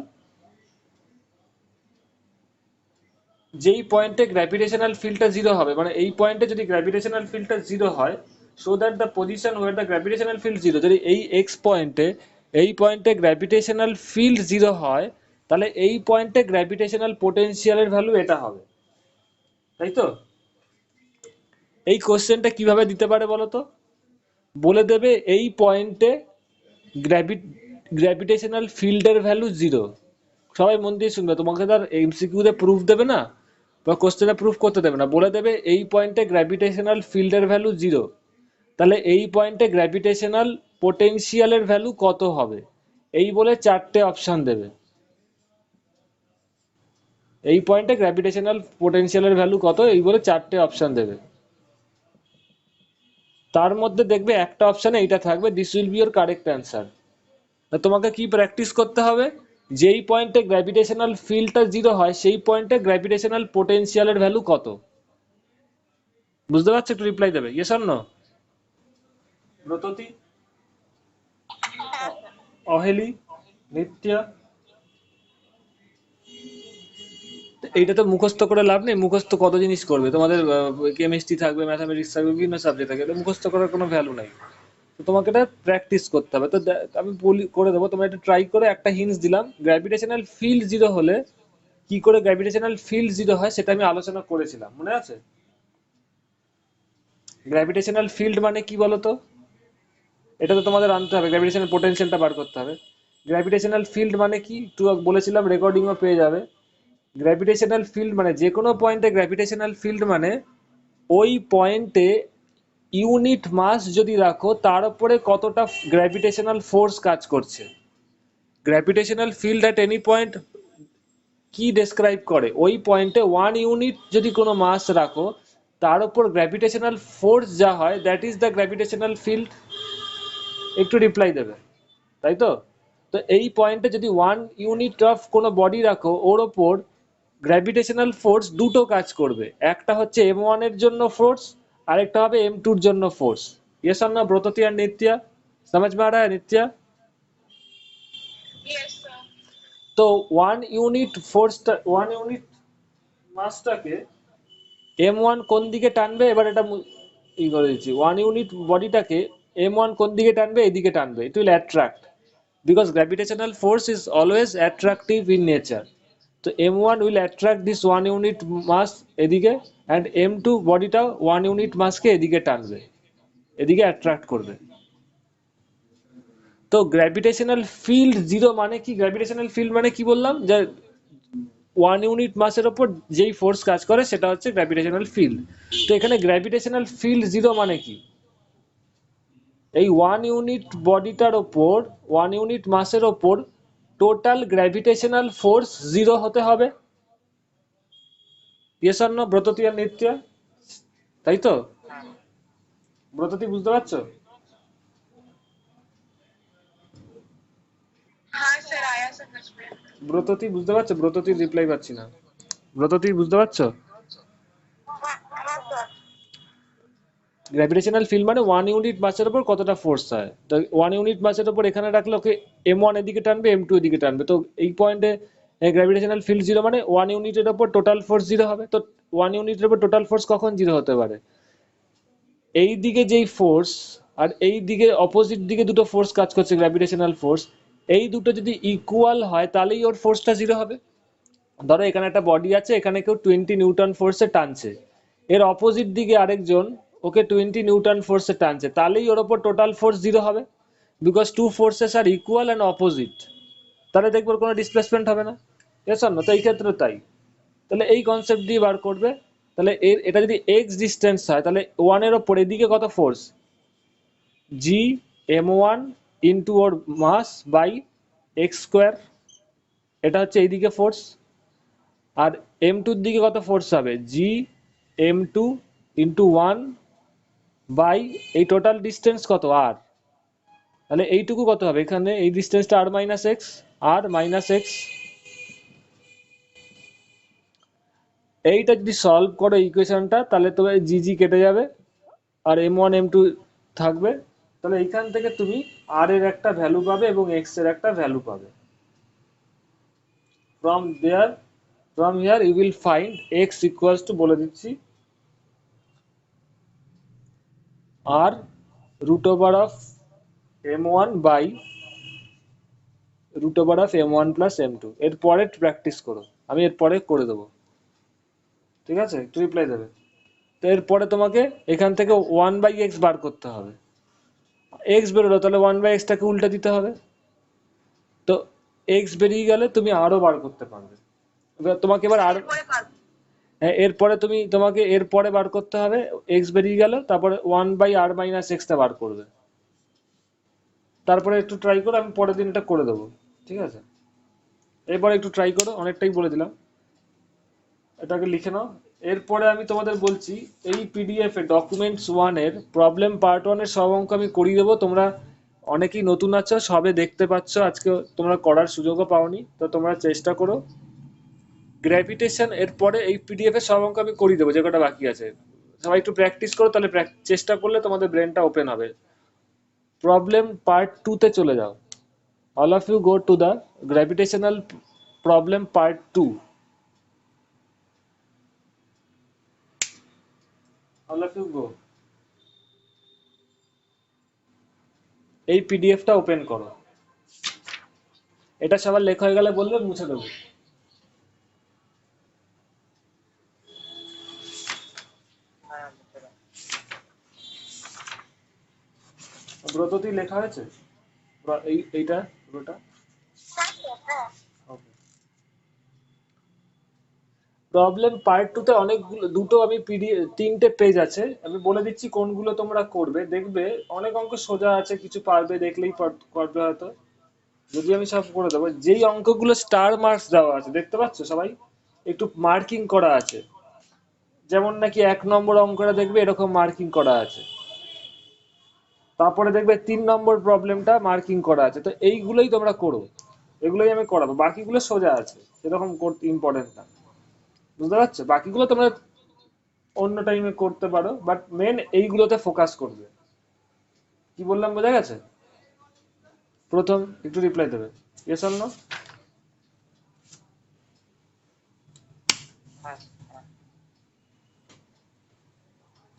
যেই পয়েন্টে গ্র্যাভিটেশনাল ফিল্ডটা জিরো হবে, মানে এই পয়েন্টে যদি গ্র্যাভিটেশনাল ফিল্ডটা জিরো হয়, so that the position where the gravitational field zero, যদি এই এক্স পয়েন্টে, এই পয়েন্টে গ্র্যাভিটেশনাল ফিল্ড জিরো হয়, তাহলে এই পয়েন্টে গ্র্যাভিটেশনাল পোটেনশিয়ালের ভ্যালু এটা হবে, তাই তো? এই কোশ্চেনটা কিভাবে দিতে পারে বলো তো? বলে দেবে এই পয়েন্টে গ্র্যাভিটেশনাল ফিল্ডের ভ্যালু জিরো। সবাই মন দিয়ে শুনবে, তোমাকে তার এমসিকিউতে প্রুফ দেবে না বা কোশ্চেনে প্রুফ করতে দেবে না, বলে দেবে এই পয়েন্টে গ্র্যাভিটেশনাল ফিল্ডের ভ্যালু জিরো, তাহলে এই পয়েন্টে গ্র্যাভিটেশনাল পোটেনশিয়ালের ভ্যালু কত হবে, এই বলে চারটে অপশন দেবে। এই পয়েন্টে গ্র্যাভিটেশনাল পোটেনশিয়ালের ভ্যালু কত, এই বলে চারটে অপশন দেবে। তার মধ্যে দেখবে একটা অপশনে এইটা থাকবে, this will B your correct answer. তোমাকে কি প্র্যাকটিস করতে হবে? যেই পয়েন্টে গ্র্যাভিটেশনাল ফিল্ডটা জিরো হয় সেই পয়েন্টে গ্র্যাভিটেশনাল পোটেনশিয়ালের ভ্যালু কত। বুঝতে পারছো? একটু রিপ্লাই দেবে, ইয়েস অর নো। ব্রততী, অহেলি, নিত্যা, এইটা তো মুখস্থ করে লাভ নেই। মুখস্থ কত জিনিস করবে তোমাদের, কেমিস্ট্রি থাকবে, ম্যাথামেটিক্স থাকবে, বিভিন্ন সাবজেক্ট থাকবে, এটা মুখস্থ করার কোনো ভ্যালু নাই। তো তোমাকে এটা প্র্যাকটিস করতে হবে। তো আমি বলি, করে দেবো, তোমরা এটা ট্রাই করে, একটা হিন্টস দিলাম, গ্র্যাভিটেশনাল ফিল্ড জিরো হলে কি করে গ্র্যাভিটেশনাল ফিল্ড জিরো হয় সেটা আমি আলোচনা করেছিলাম, মনে আছে? গ্র্যাভিটেশনাল ফিল্ড মানে কি বলতো? এটা তো তোমাদের আনতে হবে, গ্র্যাভিটেশনাল পোটেনশিয়ালটা বার করতে হবে। গ্র্যাভিটেশনাল ফিল্ড মানে কি একটু বলেছিলাম, রেকর্ডিংও পেয়ে যাবে। গ্র্যাভিটেশনাল ফিল্ড মানে যে কোনো পয়েন্টে গ্র্যাভিটেশনাল ফিল্ড মানে ওই পয়েন্টে ইউনিট মাস যদি রাখো তার উপরে কতটা গ্র্যাভিটেশনাল ফোর্স কাজ করছে। Gravitational field at any point কি ডেসক্রাইব করে? ওই পয়েন্টে 1 ইউনিট যদি কোনো মাস রাখো তার উপর গ্র্যাভিটেশনাল ফোর্স যা হয় that is the gravitational field. একটু রিপ্লাই দেবে, তাই তো? তো এই পয়েন্টে যদি 1 ইউনিট অফ কোনো বডি রাখো, ওর ওপর গ্র্যাভিটেশনাল ফোর্স দুটো কাজ করবে, একটা হচ্ছে m1 এর জন্য ফোর্স, আরেকটা হবে m2 এর জন্য force. Yes or no Bratati আর নিত্যা? समझ में आ रहा है नित्या? Yes, sir. তো 1 ইউনিট মাসটাকে m1 কোন দিকে টানবে, এবার এটা ই করে দিচ্ছি। 1 ইউনিট বডিটাকে m1 কোন দিকে টানবে? এদিকে টানবে। It will attract, because gravitational force is always attractive in nature. তো m1 will attract this 1 unit মাস এদিকে, and m2 বডিটা 1 ইউনিট মাসকে এদিকে টানবে, এদিকে অ্যাট্রাক্ট করবে। তো গ্র্যাভিটেশনাল ফিল্ড জিরো মানে কি? গ্র্যাভিটেশনাল ফিল্ড মানে কি বললাম? যে 1 ইউনিট মাসের ওপর যেই ফোর্স কাজ করে সেটা হচ্ছে গ্র্যাভিটেশনাল ফিল্ড। তো এখানে গ্র্যাভিটেশনাল ফিল্ড জিরো মানে কি? এই 1 ইউনিট বডিটার ওপর, 1 ইউনিট মাসের ওপর টোটাল গ্র্যাভিটেশনাল ফোর্স জিরো হতে হবে। ইয়েস অর নো ব্রততী আর নিত্যা? তাই তো? হ্যাঁ ব্রততী বুঝতে পারছো? हाँ सर, आया समझ में। ব্রততী বুঝতে পারছো? ব্রততীর রিপ্লাই পাচ্ছি না। ব্রততী বুঝতে পারছো? हाँ हाँ सर। গ্র্যাভিটেশনাল ফিল্ড মানে 1 ইউনিট মাসের ওপর কতটা ফোর্স হয়। তো 1 ইউনিট মাসের ওপর এখানে রাখলে ওকে m1 এদিকে টানবে, m2 এদিকে টানবে। তো এই পয়েন্টে গ্র্যাভিটেশনাল ফিল্ড জিরো মানে 1 ইউনিটের ওপর টোটাল ফোর্স জিরো হবে। তো 1 ইউনিটের ওপর টোটাল ফোর্স কখন জিরো হতে পারে? এই দিকে যেই ফোর্স আর এই দিকে অপোজিট দিকে দুটো ফোর্স কাজ করছে, গ্র্যাভিটেশনাল ফোর্স, এই দুটো যদি ইকুয়াল হয় তাহলেই ওর ফোর্সটা জিরো হবে। ধরো এখানে একটা বডি আছে, এখানে কেউ 20 নিউটন ফোর্সে টানছে, এর অপোজিট দিকে আরেকজন ওকে 20 নিউটন ফোর্সে টানছে, তাহলেই ওর ওপর টোটাল ফোর্স জিরো হবে, because two forces are equal and opposite. তাহলে দেখবো ওর কোনো ডিসপ্লেসমেন্ট হবে না। এস না? তো এই ক্ষেত্রে তাই। তাহলে এই কনসেপ্ট দিয়ে বার করবে। তাহলে এটা যদি এক্স ডিস্টেন্স হয়, তাহলে ওয়ানের ওপর এদিকে কত ফোর্স? জি m1 ইন্টু ওর মাস বাই এক্স স্কোয়ার, এটা হচ্ছে এইদিকে ফোর্স। আর m2 এর দিকে কত ফোর্স হবে? জি m2 ইন্টু 1 বাই এই টোটাল ডিস্টেন্স কত? আর। তাহলে এইটুকু কত হবে? এখানে এই ডিস্টেন্সটা আর মাইনাস এক্স, আর মাইনাস এক্স। এইটা যদি সলভ করো ইকুয়েশনটা, তাহলে তোমার জি জি কেটে যাবে আর m1 m2 থাকবে। তাহলে এইখান থেকে তুমি আর এর একটা ভ্যালু পাবে এবং এক্স এর একটা ভ্যালু পাবে। From here you will find x equals to, বলে দিচ্ছি, r root over of m1 by root over of m1 plus m2। এরপরে প্র্যাকটিস করো, আমি এরপরে করে দেবো, ঠিক আছে? একটু রিপ্লাই দেবে। তো এরপরে তোমাকে এখান থেকে 1/x বার করতে হবে। এক্স বেরোলো, তাহলে 1/xটাকে উল্টে দিতে হবে। তো এক্স বেরিয়ে গেলে তুমি আরও বার করতে পারবে। এবার তোমাকে এবার আর, এরপরে পারবো। হ্যাঁ এরপরে তোমাকে এরপরে বার করতে হবে। এক্স বেরিয়ে গেল, তারপরে 1/r-x-টা বার করবে। তারপরে একটু ট্রাই করো, আমি পরের দিন এটা করে দেবো, ঠিক আছে? এরপরে একটু ট্রাই করো, অনেকটাই বলে দিলাম, এটাকে লিখে নাও। এরপরে আমি তোমাদের বলছি, এই পিডিএফ এ ডকুমেন্টস 1-এর প্রবলেম পার্ট 1-এর সব অঙ্ক আমি করিয়ে দেবো। তোমরা অনেকেই নতুন আছো, সবে দেখতে পাচ্ছ, আজকে তোমরা করার সুযোগও পাওনি, তো তোমরা চেষ্টা করো। গ্র্যাভিটেশন এরপরে এই পিডিএফ এর সব অঙ্ক আমি করিয়ে দেবো, যে কটা বাকি আছে। সবাই একটু প্র্যাকটিস করো, তাহলে চেষ্টা করলে তোমাদের ব্রেনটা ওপেন হবে। প্রবলেম পার্ট 2 তে চলে যাও। All of you go to the gravitational problem part 2। All of you go. এই পিডিএফটা ওপেন করো। এটা সবার লেখা হয়ে গেলে বলবে, মুছে দেবো। হ্যাঁ বুঝতে পারছি। ব্রততী লেখা হয়েছে এইটা পুরোটা? হ্যাঁ স্যার, হ্যাঁ। প্রবলেম পার্ট 2 তে অনেকগুলো, দুটো আমি তিনটে পেজ আছে, আমি বলে দিচ্ছি কোনগুলো তোমরা করবে। দেখবে অনেক অঙ্ক সোজা আছে, কিছু পারবে, দেখলেই পারবে হয়তো। যদি আমি সব করে দেবো, যেই অঙ্কগুলো স্টার মার্কস দেওয়া আছে দেখতে পাচ্ছ সবাই, একটু মার্কিং করা আছে, যেমন নাকি 1 নম্বর অঙ্কটা দেখবে এরকম মার্কিং করা আছে, তারপরে দেখবে 3 নম্বর প্রবলেমটা মার্কিং করা আছে। তো এইগুলোই তোমরা করো, এগুলোই আমি করাবো, বাকিগুলো সোজা আছে, সেরকম করতে ইম্পর্টেন্ট না। বুঝতে পারছো? বাকিগুলো তোমরা অন্য টাইমে করতে পারো, বাট মেন এইগুলোতে ফোকাস করবে। কি বললাম বোঝা গেছে? প্রথম একটু রিপ্লাই দেবে, ইয়েস অর নো। হ্যাঁ হ্যাঁ।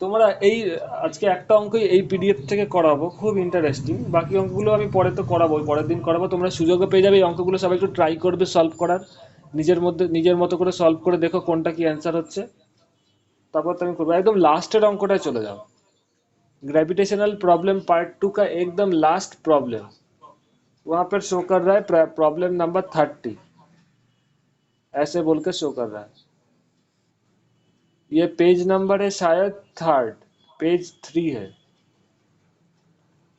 তোমরা এই আজকে একটা অঙ্কই এই পিডিএফ থেকে করাবো, খুব ইন্টারেস্টিং। বাকি অঙ্কগুলো আমি পরে তো করাবো, পরের দিন করাবো, তোমরা সুযোগও পেয়ে যাবে এই অঙ্কগুলো সবাই একটু ট্রাই করবে সলভ করার, নিজের মধ্যে নিজের মতো করে সলভ করে দেখো কোনটা কি অ্যান্সার হচ্ছে, তারপর तो আমি করবো। একদম লাস্টের অঙ্কটায় चले जाओ, ग्रेविटेशनल प्रॉब्लम पार्ट 2 का एकदम लास्ट प्रॉब्लम, वहां पर शो कर रहा है प्रॉब्लम नंबर 30, ऐसे बोल के शो कर रहा है। ये पेज नंबर है शायद 3rd, पेज 3 है।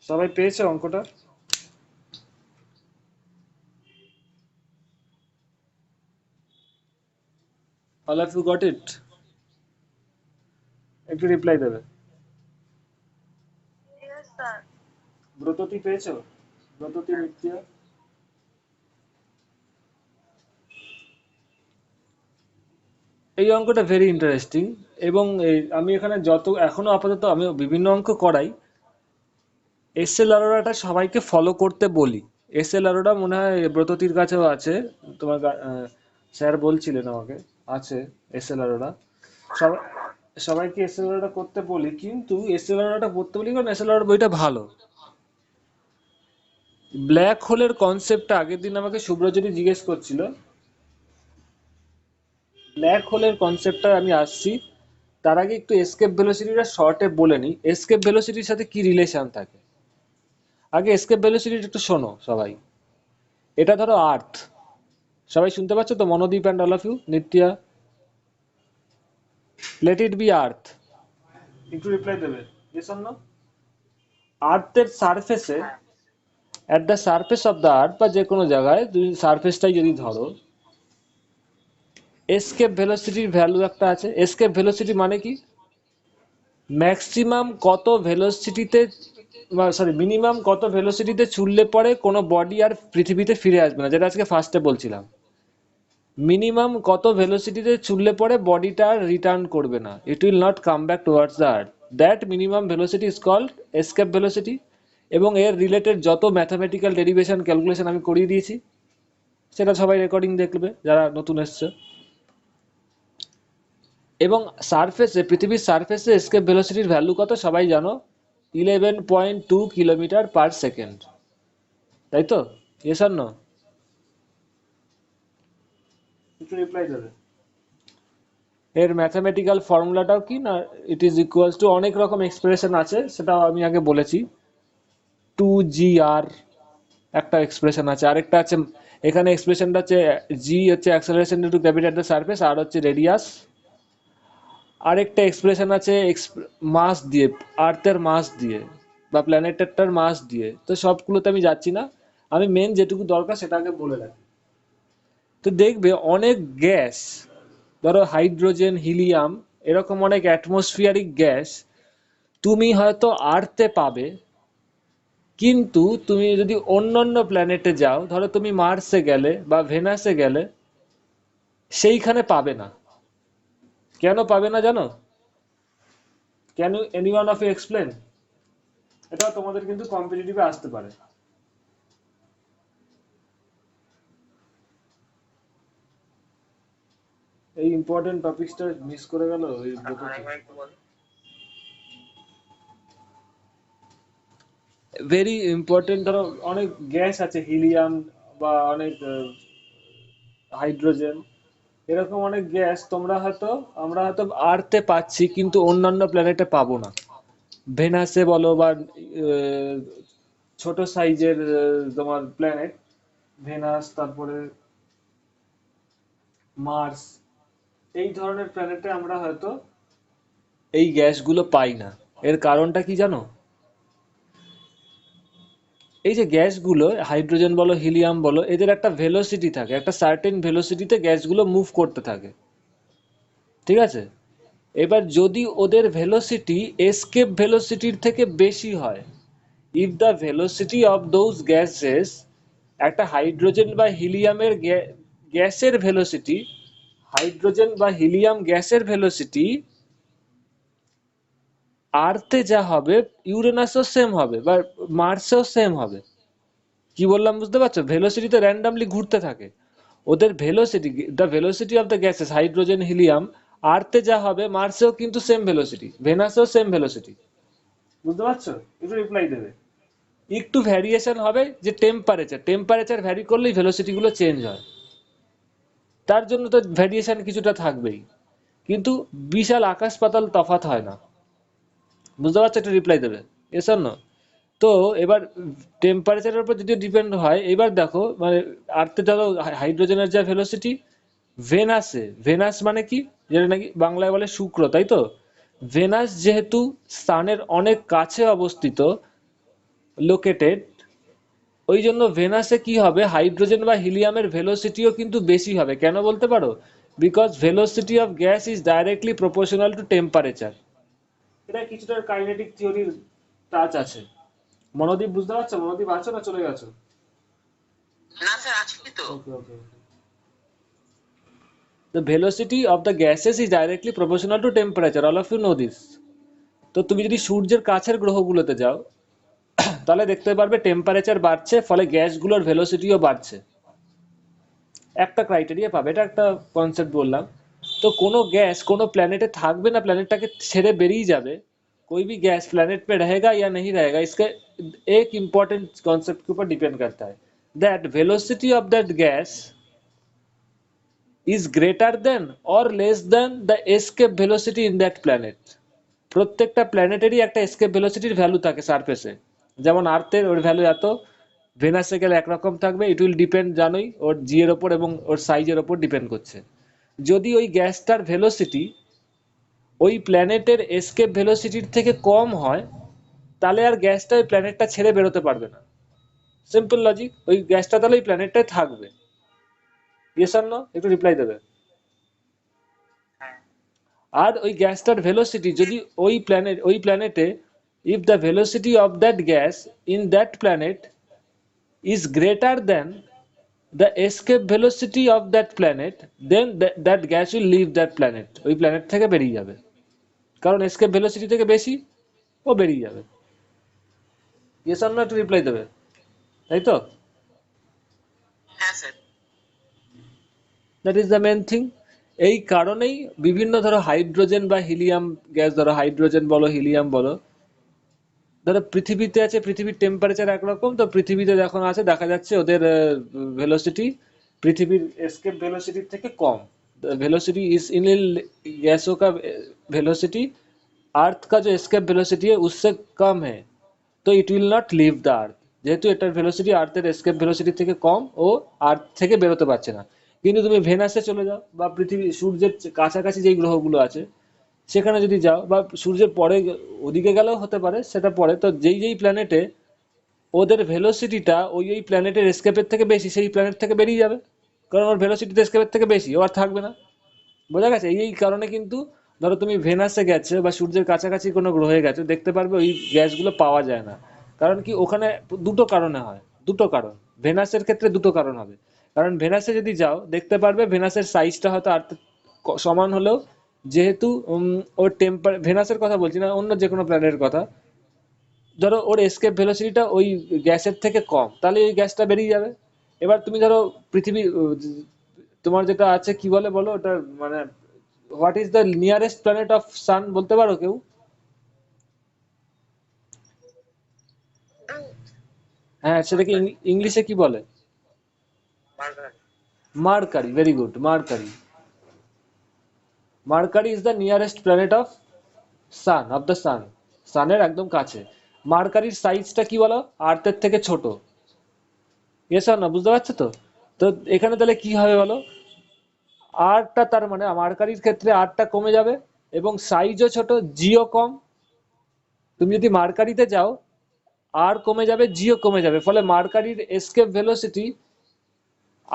সবাই পেয়েছে অঙ্কটা? all of you got it? একটু রিপ্লাই দেবে। Yes, sir. ব্রততী পেয়েছো? ব্রততী নিত্য? এই অঙ্কটা ভেরি ইন্টারেস্টিং, এবং আমি এখানে যত এখনো আপাতত আমি বিভিন্ন অঙ্ক করাই, এসএল আরোরাটা সবাইকে ফলো করতে বলি। এসএল আরোরা মনে হয় ব্রততীর কাছেও আছে, তোমার স্যার বলছিলেন আমাকে আছে এসএল আরোরা। সবাই সবাইকে এসএল আরোরা করতে বলি, কিন্তু এসএল আরোরাটা পড়তে বলি কারণ এসএল আরোরা বইটা ভালো। ব্ল্যাক হোলের কনসেপ্টটা আগের দিন আমাকে শুভ্রজ্যোতি জিজ্ঞেস করছিল, ব্ল্যাক হোলের কনসেপ্টটা আমি আসছি, তার আগে একটু এসকেপ ভেলোসিটিটা শর্টে বলে নিই। এসকেপ ভেলোসিটির সাথে কি রিলেশন থাকে, আগে এসকেপ ভেলোসিটিটা একটু শোনো সবাই। এটা ধরো আর্থ, সবাই শুনতে পাচ্ছ তো? Monodip and all of you, Nitya, let it be earth, একটু রিপ্লাই দেবে, ইয়েস অর নো। আর্থের সারফেসে, at the surface of the earth বা যে কোনো জায়গায় তুমি সারফেসটাই যদি ধরো, এসকেপ ভেলোসিটির ভ্যালু একটা আছে। এসকেপ ভেলোসিটি মানে কি? ম্যাক্সিমাম কত ভেলোসিটিতে, সরি মিনিমাম কত ভেলোসিটিতে ছুড়লে পরে কোনো বডি আর পৃথিবীতে ফিরে আসবে না, যেটা আজকে ফার্স্টে বলছিলাম। মিনিমাম কত ভেলোসিটিতে ছুড়লে পরে বডিটা আর রিটার্ন করবে না, it will not come back towards the earth, that minimum velocity is called escape velocity. এবং এর রিলেটেড যত ম্যাথামেটিক্যাল ডেরিভেশন ক্যালকুলেশন আমি করিয়ে দিয়েছি, সেটা সবাই রেকর্ডিং দেখবে যারা নতুন এসছে। এবং সারফেসে, পৃথিবীর সারফেসে এসকেপ ভেলোসিটির ভ্যালু কত সবাই জানো, 11.2 কিলোমিটার পার সেকেন্ড, তাই তো? Yes or no? একটু রিপ্লাই দেবে। এর ম্যাথামেটিক্যাল ফর্মুলাটাও কি না, ইট ইজ ইকুয়ালস টু, অনেক রকম এক্সপ্রেশন আছে, সেটাও আমি আগে বলেছি। 2gr একটা এক্সপ্রেশন আছে, আরেকটা আছে এখানে এক্সপ্রেশনটা হচ্ছে জি হচ্ছে acceleration into gravity at the surface, r হচ্ছে রেডিয়াস। আরেকটা এক্সপ্রেশন আছে মাস দিয়ে, আর্থের মাস দিয়ে বা প্ল্যানেটেরটার মাস দিয়ে। তো সবগুলোতে আমি যাচ্ছি না, আমি মেন যেটুকু দরকার সেটা আগে বলে রাখি। তো দেখবে অনেক গ্যাস, ধরো হাইড্রোজেন, হিলিয়াম, এরকম অনেক অ্যাটমসফিয়ারিক গ্যাস তুমি হয়তো আর্থে পাবে, কিন্তু তুমি যদি অন্যান্য প্ল্যানেটে যাও, ধরো তুমি মার্সে গেলে বা ভেনাসে গেলে, সেইখানে পাবে না। কেন পাবে না জানো? Can you anyone of you explain? এটা তোমাদের কিন্তু কম্পিটিটিভে আসতে পারে। এই ইম্পর্টেন্ট টপিকসটা মিস করে গেল এই ব্রততে। আরেকবার একটু বল। ভেরি ইম্পর্টেন্ট, ধরো অনেক গ্যাস আছে, হিলিয়াম বা অনেক হাইড্রোজেন, এরকম অনেক গ্যাস তোমরা হয়তো, আমরা হয়তো আর্থে পাচ্ছি কিন্তু অন্যান্য প্ল্যানেটে পাবো না। ভেনাসে বলো বা ছোট সাইজের তোমার প্ল্যানেট, ভেনাস, তারপরে মার্স, এই ধরনের প্ল্যানেটে আমরা হয়তো এই গ্যাসগুলো পাই না। এর কারণটা কি জানো? এই যে গ্যাসগুলো, হাইড্রোজেন বলো হিলিয়াম বলো, এদের একটা ভেলোসিটি থাকে, একটা সার্টেন ভেলোসিটিতে গ্যাসগুলো মুভ করতে থাকে, ঠিক আছে? এবার যদি ওদের ভেলোসিটি এসকেপ ভেলোসিটির থেকে বেশি হয়, if the velocity of those gases, একটা হাইড্রোজেন বা হিলিয়ামের গ্যাসের ভেলোসিটি, হাইড্রোজেন বা হিলিয়াম গ্যাসের ভেলোসিটি আর্থে যা হবে ইউরেনাসও সেম হবে বা মার্সেও সেম হবে। কি বললাম বুঝতে পারছো? ভেলোসিটি তো র্যান্ডামলি ঘুরতে থাকে। ওদের velocity, the velocity of the gases hydrogen helium আর্থে যা হবে মার্সেও কিন্তু সেম ভেলোসিটি, ভেনাসেও সেম ভেলোসিটি। বুঝতে পারছো? একটু রিপ্লাই দেবে। একটু ভ্যারিয়েশন হবে যে টেম্পারেচার ভ্যারি করলেই ভেলোসিটি গুলো চেঞ্জ হয়, তার জন্য তো ভ্যারিয়েশন কিছুটা থাকবেই, কিন্তু বিশাল আকাশ পাতাল তফাৎ হয় না। বুঝতে পারছো? একটু রিপ্লাই দেবে, এস অর নো। তো এবার টেম্পারেচারের উপর যদি ডিপেন্ড হয়, এবার দেখো মানে আর্থে ধরো হাইড্রোজেনের যা ভেলোসিটি, ভেনাস মানে কি, যেটা নাকি বাংলায় বলে শুক্র, তাই তো? ভেনাস যেহেতু সানের অনেক কাছে অবস্থিত, লোকেটেড, ওই জন্য ভেনাসে কি হবে, হাইড্রোজেন বা হিলিয়ামের ভেলোসিটিও কিন্তু বেশি হবে। কেন বলতে পারো? Because velocity of gas is directly proportional to temperature. এটা কিছুটা কাইনেটিক থিওরির টাচ আছে। মনোদীপ বুঝতে পারছো? মনোদীপ আছো না চলে গেছো? না স্যার আছি তো। ওকে ওকে। The velocity of the gases is directly proportional to temperature. All of you know this. তো তুমি যদি সূর্যের কাছের গ্রহগুলোতে যাও, তাহলে দেখতে পারবে টেম্পারেচার বাড়ছে, ফলে গ্যাসগুলোর ভেলোসিটিও বাড়ছে। একটা ক্রাইটেরিয়া পাবে, এটা একটা কনসেপ্ট বললাম। তো কোনো গ্যাস কোনো প্ল্যানেটে থাকবে না, প্ল্যাनेटটাকে ছেড়ে বেরিয়ে যাবে, कोई भी गैस प्लेनेट पे रहेगा या नहीं रहेगा, इसके एक इम्पॉर्टेंट कॉन्सेप्ट के ऊपर डिपेंड करता है, that velocity of that gas is greater than or less than the escape velocity in that planet. প্রত্যেকটা প্ল্যানেটেরই একটা এসকেপ ভেলোসিটির ভ্যালু থাকে সারফেসে। যেমন আর্থের ওর ভ্যালু এত, ভেনাসে গেলে একরকম থাকবে। ইট উইল ডিপেন্ড, জানোই, ওর জি এর ওপর এবং ওর সাইজের ওপর ডিপেন্ড করছে। যদি ওই গ্যাসটার ভেলোসিটি ওই প্ল্যানেটের এসকেপ ভেলোসিটির থেকে কম হয়, তাহলে আর গ্যাসটা ওই প্ল্যানেটটা ছেড়ে বেরোতে পারবে না। সিম্পল লজিক, ওই গ্যাসটা তাহলে ওই প্ল্যানেটটায় থাকবে। Yes or no? একটু রিপ্লাই দেবে। হ্যাঁ আর ওই গ্যাসটার ভেলোসিটি যদি ওই প্ল্যানেটে, if the velocity of that gas in that planet is greater than the escape velocity of that planet, then that gas will leave that planet. ওই প্ল্যানেট থেকে বেরিয়ে যাবে, কারণ এসকেপ ভেলোসিটি থেকে বেশি, ও বেরিয়ে যাবে। ইয়েস অর নো একটু রিপ্লাই দেবে, তাই তো? হ্যাঁ sir. That is the main thing. এই কারণেই বিভিন্ন ধরো হাইড্রোজেন বা হিলিয়াম গ্যাস, ধরো হাইড্রোজেন বলো হিলিয়াম বলো, ধরো পৃথিবীতে আছে, পৃথিবীর টেম্পারেচার একরকম, তো পৃথিবীতে যখন আছে দেখা যাচ্ছে ওদের ভেলোসিটি पृथ्वी एस्केप वेलोसिटी থেকে কম। वेलोसिटी इस इन गैसों का वेलोसिटी अर्थ का जो एस्केप वेलोसिटी है उससे कम है, तो it will not leave the earth. যেহেতু এটার ভেলোসিটি আর্থের এস্কেপ ভেলোসিটি থেকে কম, ও আর্থ থেকে বেরোতে পারছে না। কিন্তু তুমি ভেনাসে চলে যাও বা পৃথিবী সূর্যের কাছাকাছি যেই গ্রহগুলো আছে সেখানে যদি যাও, বা সূর্যের পরে ওদিকে গেলেও হতে পারে, সেটা পরে। তো যেই যেই প্ল্যানেটে ওদের ভেলোসিটিটা ওই প্ল্যানেটের এস্কেপের থেকে বেশি, সেই প্ল্যানেট থেকে বেরিয়ে যাবে, কারণ ওর ভেলোসিটি তো এস্কেপের থেকে বেশি, ও আর থাকবে না। বোঝা গেছে? এই কারণে কিন্তু ধরো তুমি ভেনাসে গেছো বা সূর্যের কাছাকাছি কোনো গ্রহে গেছো, দেখতে পারবে ওই গ্যাসগুলো পাওয়া যায় না। কারণ কি, ওখানে দুটো কারণে হয়, দুটো কারণ। ভেনাসের ক্ষেত্রে দুটো কারণ হবে। কারণ ভেনাসে যদি যাও দেখতে পারবে ভেনাসের সাইজটা হয়তো আর সমান হলেও, যেহেতু ওর ভেনাসের কথা বলছি না, অন্য যে কোনো প্ল্যানেটের কথা, ধরো ওর এস্কেপ ভেলোসিটিটা ওই গ্যাসের থেকে কম, তাহলে ওই গ্যাসটা বেরিয়ে যাবে। এবার তুমি ধরো পৃথিবী, তোমার যেটা আছে কি বলে বলো ওটা, মানে what is the nearest planet of sun বলতে পারো কেউ? হ্যাঁ, সেটাকে ইংলিশে কি বলে? Margaret. Mercury, very good, Mercury. Mercury is the nearest planet of sun, of the sun, সানের একদম কাছে। মার্কারির সাইজটা কি বলো, আর্থের থেকে ছোট। ইয়েস আর না, বুঝতে পারছো তো? তো এখানে তাহলে কি হবে বলো, আরটা, তার মানে মার্কারির ক্ষেত্রে আরটা কমে যাবে এবং সাইজও ছোট, জিও কম। তুমি যদি মার্কারিতে যাও, আর কমে যাবে, জিও কমে যাবে, ফলে মার্কারির এস্কেপ ভেলোসিটি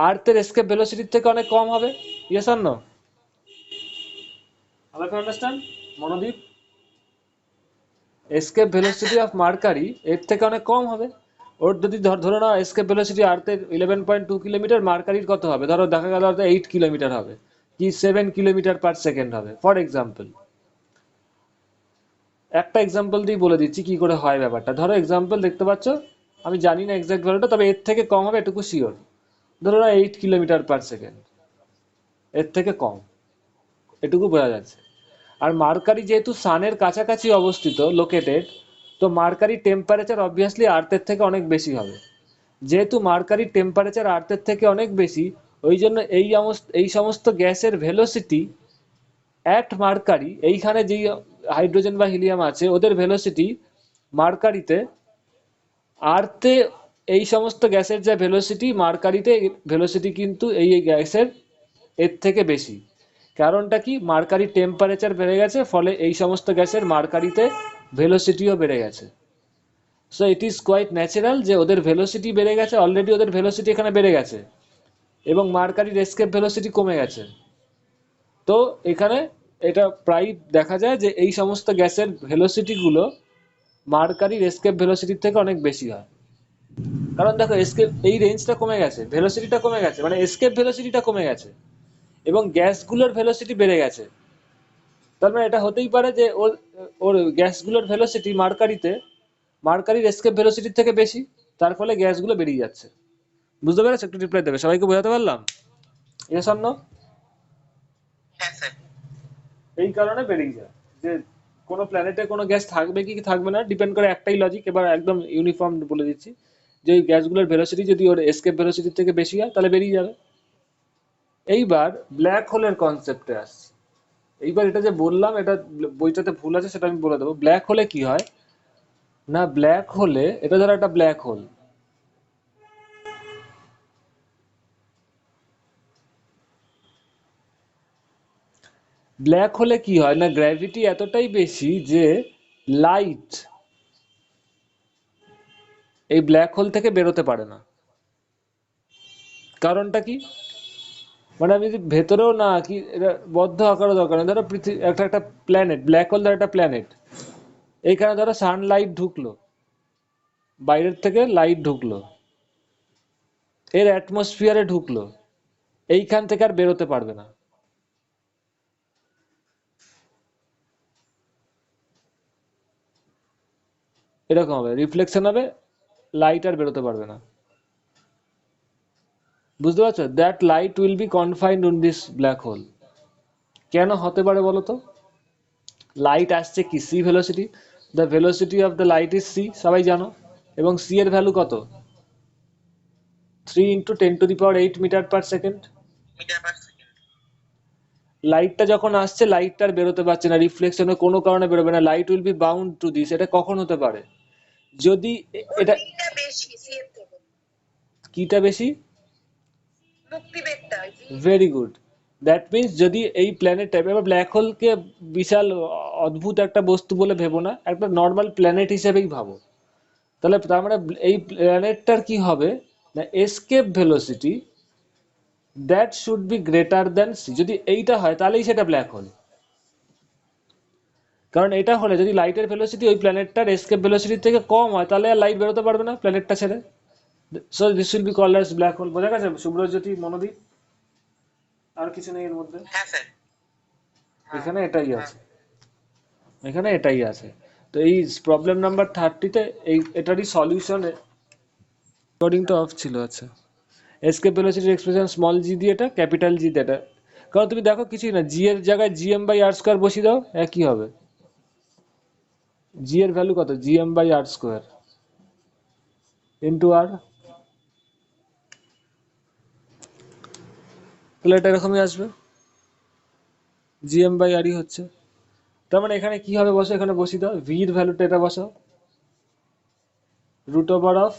আর্থের এস্কেপ ভেলোসিটির থেকে অনেক কম হবে। Yes or no? All of you understand? Manodip, escape velocity of Mercury এর থেকে অনেক কম হবে। ওর যদি ধরো না এসকেপ ভেলোসিটি আর্থের 11.2 কিলোমিটার, মার্কারির কত হবে? ধরো দেখা গেল 8 কিলোমিটার হবে, কি 7 কিলোমিটার পার সেকেন্ড হবে, ফর এক্সাম্পল। একটা এক্সাম্পল দিয়ে বলে দিচ্ছি কি করে হয় ব্যাপারটা। ধরো এক্সাম্পল দেখতে পাচ্ছ, আমি জানি না এক্সাক্ট ভ্যালুটা, তবে এর থেকে কম হবে এটুকু শিওর। ধরো না 8 কিলোমিটার পার সেকেন্ড, এর থেকে কম, এটুকু বোঝা যাচ্ছে। আর মার্কারি যেহেতু সানের কাছাকাছি অবস্থিত, লোকেটেড, তো মার্কারি টেম্পারেচার অবভিয়াসলি আর্থের থেকে অনেক বেশি হবে। যেহেতু মার্কারির টেম্পারেচার আর্থের থেকে অনেক বেশি, ওই জন্য এই সমস্ত গ্যাসের ভেলোসিটি অ্যাট মার্কারি, এইখানে যেই হাইড্রোজেন বা হিলিয়াম আছে ওদের ভেলোসিটি মার্কারিতে, আর্থে এই সমস্ত গ্যাসের যা ভেলোসিটি, মার্কারিতে ভেলোসিটি কিন্তু এই এই গ্যাসের এর থেকে বেশি। কারণটা কি? মার্কারির টেম্পারেচার বেড়ে গেছে, ফলে এই সমস্ত গ্যাসের মার্কারিতে ভেলোসিটিও বেড়ে গেছে। So it is quite natural যে ওদের ভেলোসিটি বেড়ে গেছে, অলরেডি ওদের ভেলোসিটি এখানে বেড়ে গেছে, এবং মার্কারির এসকেপ ভেলোসিটি কমে গেছে। তো এখানে এটা প্রায় দেখা যায় যে এই সমস্ত গ্যাসের ভেলোসিটিগুলো মার্কারির এসকেপ ভেলোসিটির থেকে অনেক বেশি হয়। কারণ দেখো এসকেপ এই রেঞ্জটা কমে গেছে, ভেলোসিটিটা কমে গেছে, মানে এসকেপ ভেলোসিটিটা কমে গেছে এবং গ্যাসগুলোর ভেলোসিটি বেড়ে গেছে। তার মানে এটা হতেই পারে যে ওর ওর গ্যাসগুলোর ভেলোসিটি মার্কারিতে মার্কারির এসকেপ ভেলোসিটির থেকে বেশি, তার ফলে গ্যাসগুলো বেরিয়ে যাচ্ছে। বুঝতে পেরেছো? একটু রিপ্লাই দেবে, সবাইকে বোঝাতে পারলাম? Yes or no? হ্যাঁ স্যার। এই কারণে বেরিয়ে যায় যে কোনো প্ল্যানেটে কোনো গ্যাস থাকবে কি থাকবে না ডিপেন্ড করে একটাই লজিক, এবার একদম ইউনিফর্ম বলে দিচ্ছি, যে ওই গ্যাসগুলোর ভেলোসিটি যদি ওর এসকেপ ভেলোসিটির থেকে বেশি হয় তাহলে বেরিয়ে যাবে। এইবার ব্ল্যাক হোলের কনসেপ্টে আসছি। এইবার এটা যে বললাম এটা বইটাতে ভুল আছে, সেটা আমি বলে দেবো। ব্ল্যাক হোলে কি হয় না, ব্ল্যাক হোলে, এটা ধরো একটা ব্ল্যাক হোল, ব্ল্যাক হোলে কি হয় না, গ্র্যাভিটি এতটাই বেশি যে লাইট এই ব্ল্যাক হোল থেকে বেরোতে পারে না। কারণটা কি? মানে আমি যদি ভেতরেও না কি, এটা বদ্ধ আকারও দরকার নেই। ধরো পৃথিবী একটা একটা প্ল্যানেট, ব্ল্যাক হোল ধরো একটা প্ল্যানেট, এইখানে ধরো সানলাইট ঢুকলো, বাইরের থেকে লাইট ঢুকলো, এর অ্যাটমসফিয়ারে ঢুকলো, এইখান থেকে আর বেরোতে পারবে না। এরকম হবে, রিফ্লেকশন হবে, লাইট আর বেরোতে পারবে না। বুঝতে পারছো? That light will be confined in this black hole. কেন হতে পারে বলো তো? লাইট আসছে কি C velocity, the velocity of the light is C, সবাই জানো, এবং সি এর ভ্যালু কত? 3 × 10⁸ metre per second. Metre per second. লাইটটা যখন আসছে, লাইটটা আর বেরোতে পারছে না, রিফ্লেকশনের কোনো কারণে বেরোবে না, light will B bound to this. এটা কখন হতে পারে? যদি ওর এটা ভিটা বেশি সি এর থেকে, কিটা বেশি? মুক্তিবেগটা ভেরি গুড। দ্যাট মিনস যদি এই প্ল্যানেট টাইপ, এবার ব্ল্যাক হোলকে বিশাল অদ্ভুত একটা বস্তু বলে ভেবো না, একটা নর্মাল প্ল্যানেট হিসেবেই ভাবো। তাহলে তার মানে এই প্ল্যানেটটার কি হবে না, escape velocity that should be greater than C. যদি এইটা হয় তাহলেই সেটা ব্ল্যাক হোল। কারণ এটা হলে যদি লাইটের ভেলোসিটি ওই প্ল্যানেটটার এসকেপ ভেলোসিটির থেকে কম হয়, তাহলে আর লাইট বেরোতে পারবে না প্ল্যানেটটা ছেড়ে। So this will be called as black hole. বোঝা গেছে শুভ্রজ্যোতি, মনোদীপ? আর কিছু নেই এর মধ্যে, হ্যাঁ স্যার। হ্যাঁ এখানে এটাই হ্যাঁ। আছে, এখানে এটাই আছে। তো এই প্রবলেম নাম্বার 30তে এই এটারই সলিউশন। রেকর্ডিংটা অফ ছিল, আচ্ছা। এসকেপ ভেলোসিটির এক্সপ্রেশন স্মল জি দিয়ে, এটা ক্যাপিটাল জি দিয়ে, এটা কারণ তুমি দেখো কিছুই না, জি এর জায়গায় জিএম বাই আর স্কোয়ার বসিয়ে দাও, একই হবে। জি এর ভ্যালু কত? GM by R square into r, তাহলে এটা এরকমই আসবে, জিএম বাই আরই হচ্ছে। তার মানে এখানে কি হবে বসো, এখানে বসিয়ে দাও, ভি এর ভ্যালুটা এটা বসাও, root over of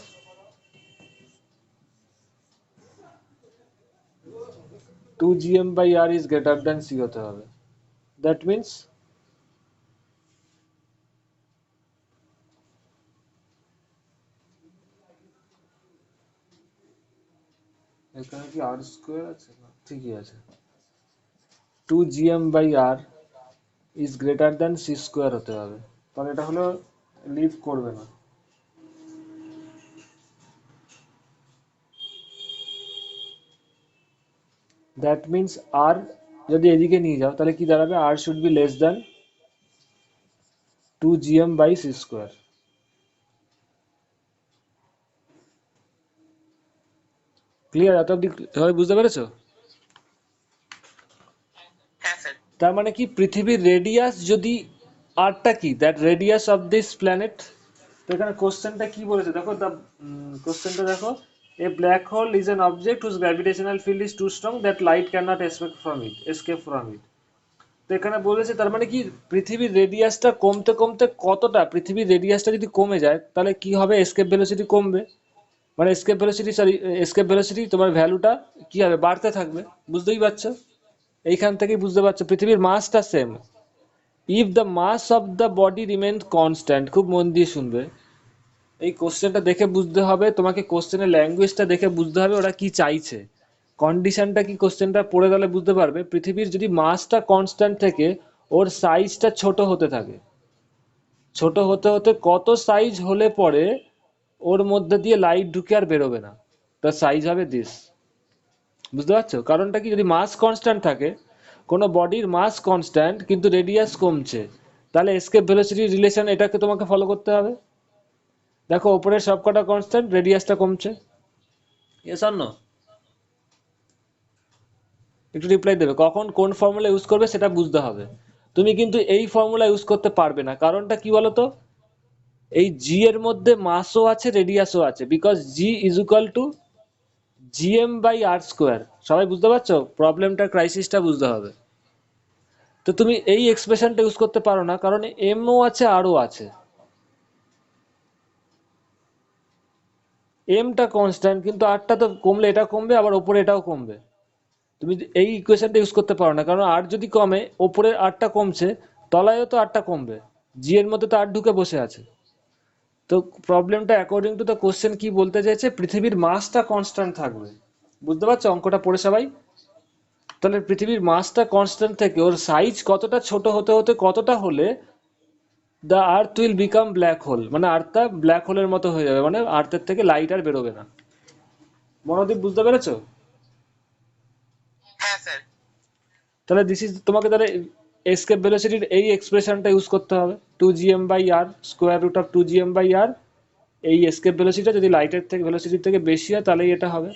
2 GM by R is greater than C হতে হবে। দ্যাট মিনস এখানে কি আর স্কোয়ার আছে? না, ঠিকই আছে। 2 GM by R is greater than c square হতে হবে, তাহলে এটা হলো লিভ করবে না। দ্যাট মিনস আর যদি এদিকে নিয়ে যাও তাহলে কি দাঁড়াবে, r should be less than 2gm by c square. Clear? এত অব্দি সবাই বুঝতে পেরেছো? হ্যাঁ স্যার। তার মানে কি, পৃথিবীর রেডিয়াস যদি, আরটা কি, that radius of this planet. তো এখানে কোশ্চেনটা কি বলেছে দেখো, দ্য কোশ্চেনটা দেখো, a black hole is an object whose gravitational field is too strong that light can not escape from it. তো এখানে বলেছে তার মানে কি, পৃথিবীর রেডিয়াসটা কমতে কমতে কতটা, পৃথিবীর রেডিয়াসটা যদি কমে যায় তাহলে কি হবে, এসকেপ ভেলোসিটি কমবে, মানে এসকেপ ভেলোসিটি তোমার ভ্যালুটা কি হবে, বাড়তে থাকবে। বুঝতেই পারছো? এইখান থেকেই বুঝতে পারছো পৃথিবীর মাসটা same. If the mass of the body remain constant, খুব মন দিয়ে শুনবে, এই কোশ্চেনটা দেখে বুঝতে হবে তোমাকে, কোশ্চেনের ল্যাঙ্গুয়েজটা দেখে বুঝতে হবে ওরা কি চাইছে, কন্ডিশনটা কি কোশ্চেনটা পড়ে গেলে বুঝতে পারবে। পৃথিবীর যদি মাসটা কনস্ট্যান্ট থেকে ওর সাইজটা ছোট হতে থাকে, ছোট হতে হতে কত সাইজ হলে পরে ওর মধ্যে দিয়ে লাইট ঢুকে আর বেরোবে না, তার সাইজ হবে দিস। বুঝতে পারছো কারণটা কি, যদি মাস কনস্ট্যান্ট থাকে, কোনো বডির মাস কনস্ট্যান্ট কিন্তু রেডিয়াস কমছে, তাহলে এসকেপ ভেলোসিটি রিলেশন এটাকে তোমাকে ফলো করতে হবে। দেখো ওপরের সবকটা কনস্ট্যান্ট, রেডিয়াসটা কমছে। Yes or no? একটু রিপ্লাই দেবে, কখন কোন ফর্মুলা ইউজ করবে সেটা বুঝতে হবে। তুমি কিন্তু এই ফর্মুলা ইউজ করতে পারবে না, কারণটা কি বলো তো, এই জি এর মধ্যে মাসও আছে রেডিয়াসও আছে, because g is equal to GM by R square. সবাই বুঝতে পারছো প্রবলেমটা, ক্রাইসিসটা বুঝতে হবে। তো তুমি এই এক্সপ্রেশনটা ইউজ করতে পারো না, কারণ এমও আছে আরও আছে। এমটা কনস্ট্যান্ট কিন্তু আরটা তো কমলে এটা কমবে, আবার ওপরে এটাও কমবে। তুমি এই ইকুয়েশনটা ইউজ করতে পারো না, কারণ আর যদি কমে, ওপরের আরটা কমছে, তলায়ও তো আরটা কমবে, জি এর মধ্যে তো আর ঢুকে বসে আছে। তো প্রবলেমটা অ্যাকর্ডিং টু দ্য কোশ্চেন কি বলতে চাইছে, পৃথিবীর মাসটা কনস্ট্যান্ট থাকবে। বুঝতে পারছো অঙ্কটা পড়ে সবাই? তাহলে পৃথিবীর মাসটা কনস্ট্যান্ট থেকে ওর সাইজ কতটা ছোট হতে হতে কতটা হলে the earth will become black hole, মানে আর্থটা ব্ল্যাক হোলের মতো হয়ে যাবে, মানে আর্থের থেকে লাইট আর বেরোবে না। মনোদীপ বুঝতে পেরেছো? হ্যাঁ স্যার। তাহলে দিস ইজ, তোমাকে তাহলে এসকেপ ভেলোসিটির এই এক্সপ্রেশনটা ইউজ করতে হবে, 2gm/r, square root of 2gm/r। এই এসকেপ ভেলোসিটিটা যদি লাইটের থেকে ভেলোসিটির থেকে বেশি হয় তাহলেই এটা হবে।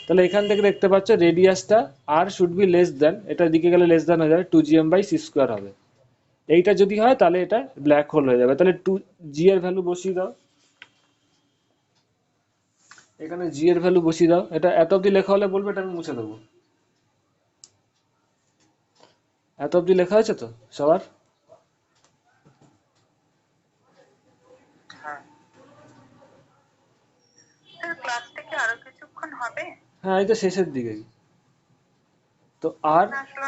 তাহলে এখান থেকে দেখতে পাচ্ছ রেডিয়াসটা আর শুড বি লেস দ্যান, এটার দিকে গেলে লেস দ্যান হয়ে যাবে, 2gm/c স্কোয়ার হবে। এইটা যদি হয় তাহলে এটা ব্ল্যাক হোল হয়ে যাবে। তাহলে 2g এর ভ্যালু বসিয়ে দাও, এখানে জি এর ভ্যালু বসিয়ে দাও। এটা এত অব্দি লেখা হলে বলবে, এটা আমি মুছে দেবো। এত অব্দি লেখা হয়েছে তো সবার? হ্যাঁ স্যার ক্লাসটা কি আরো কিছুক্ষণ হবে? হ্যাঁ, এই তো শেষের দিকেই তো। আর না আসলে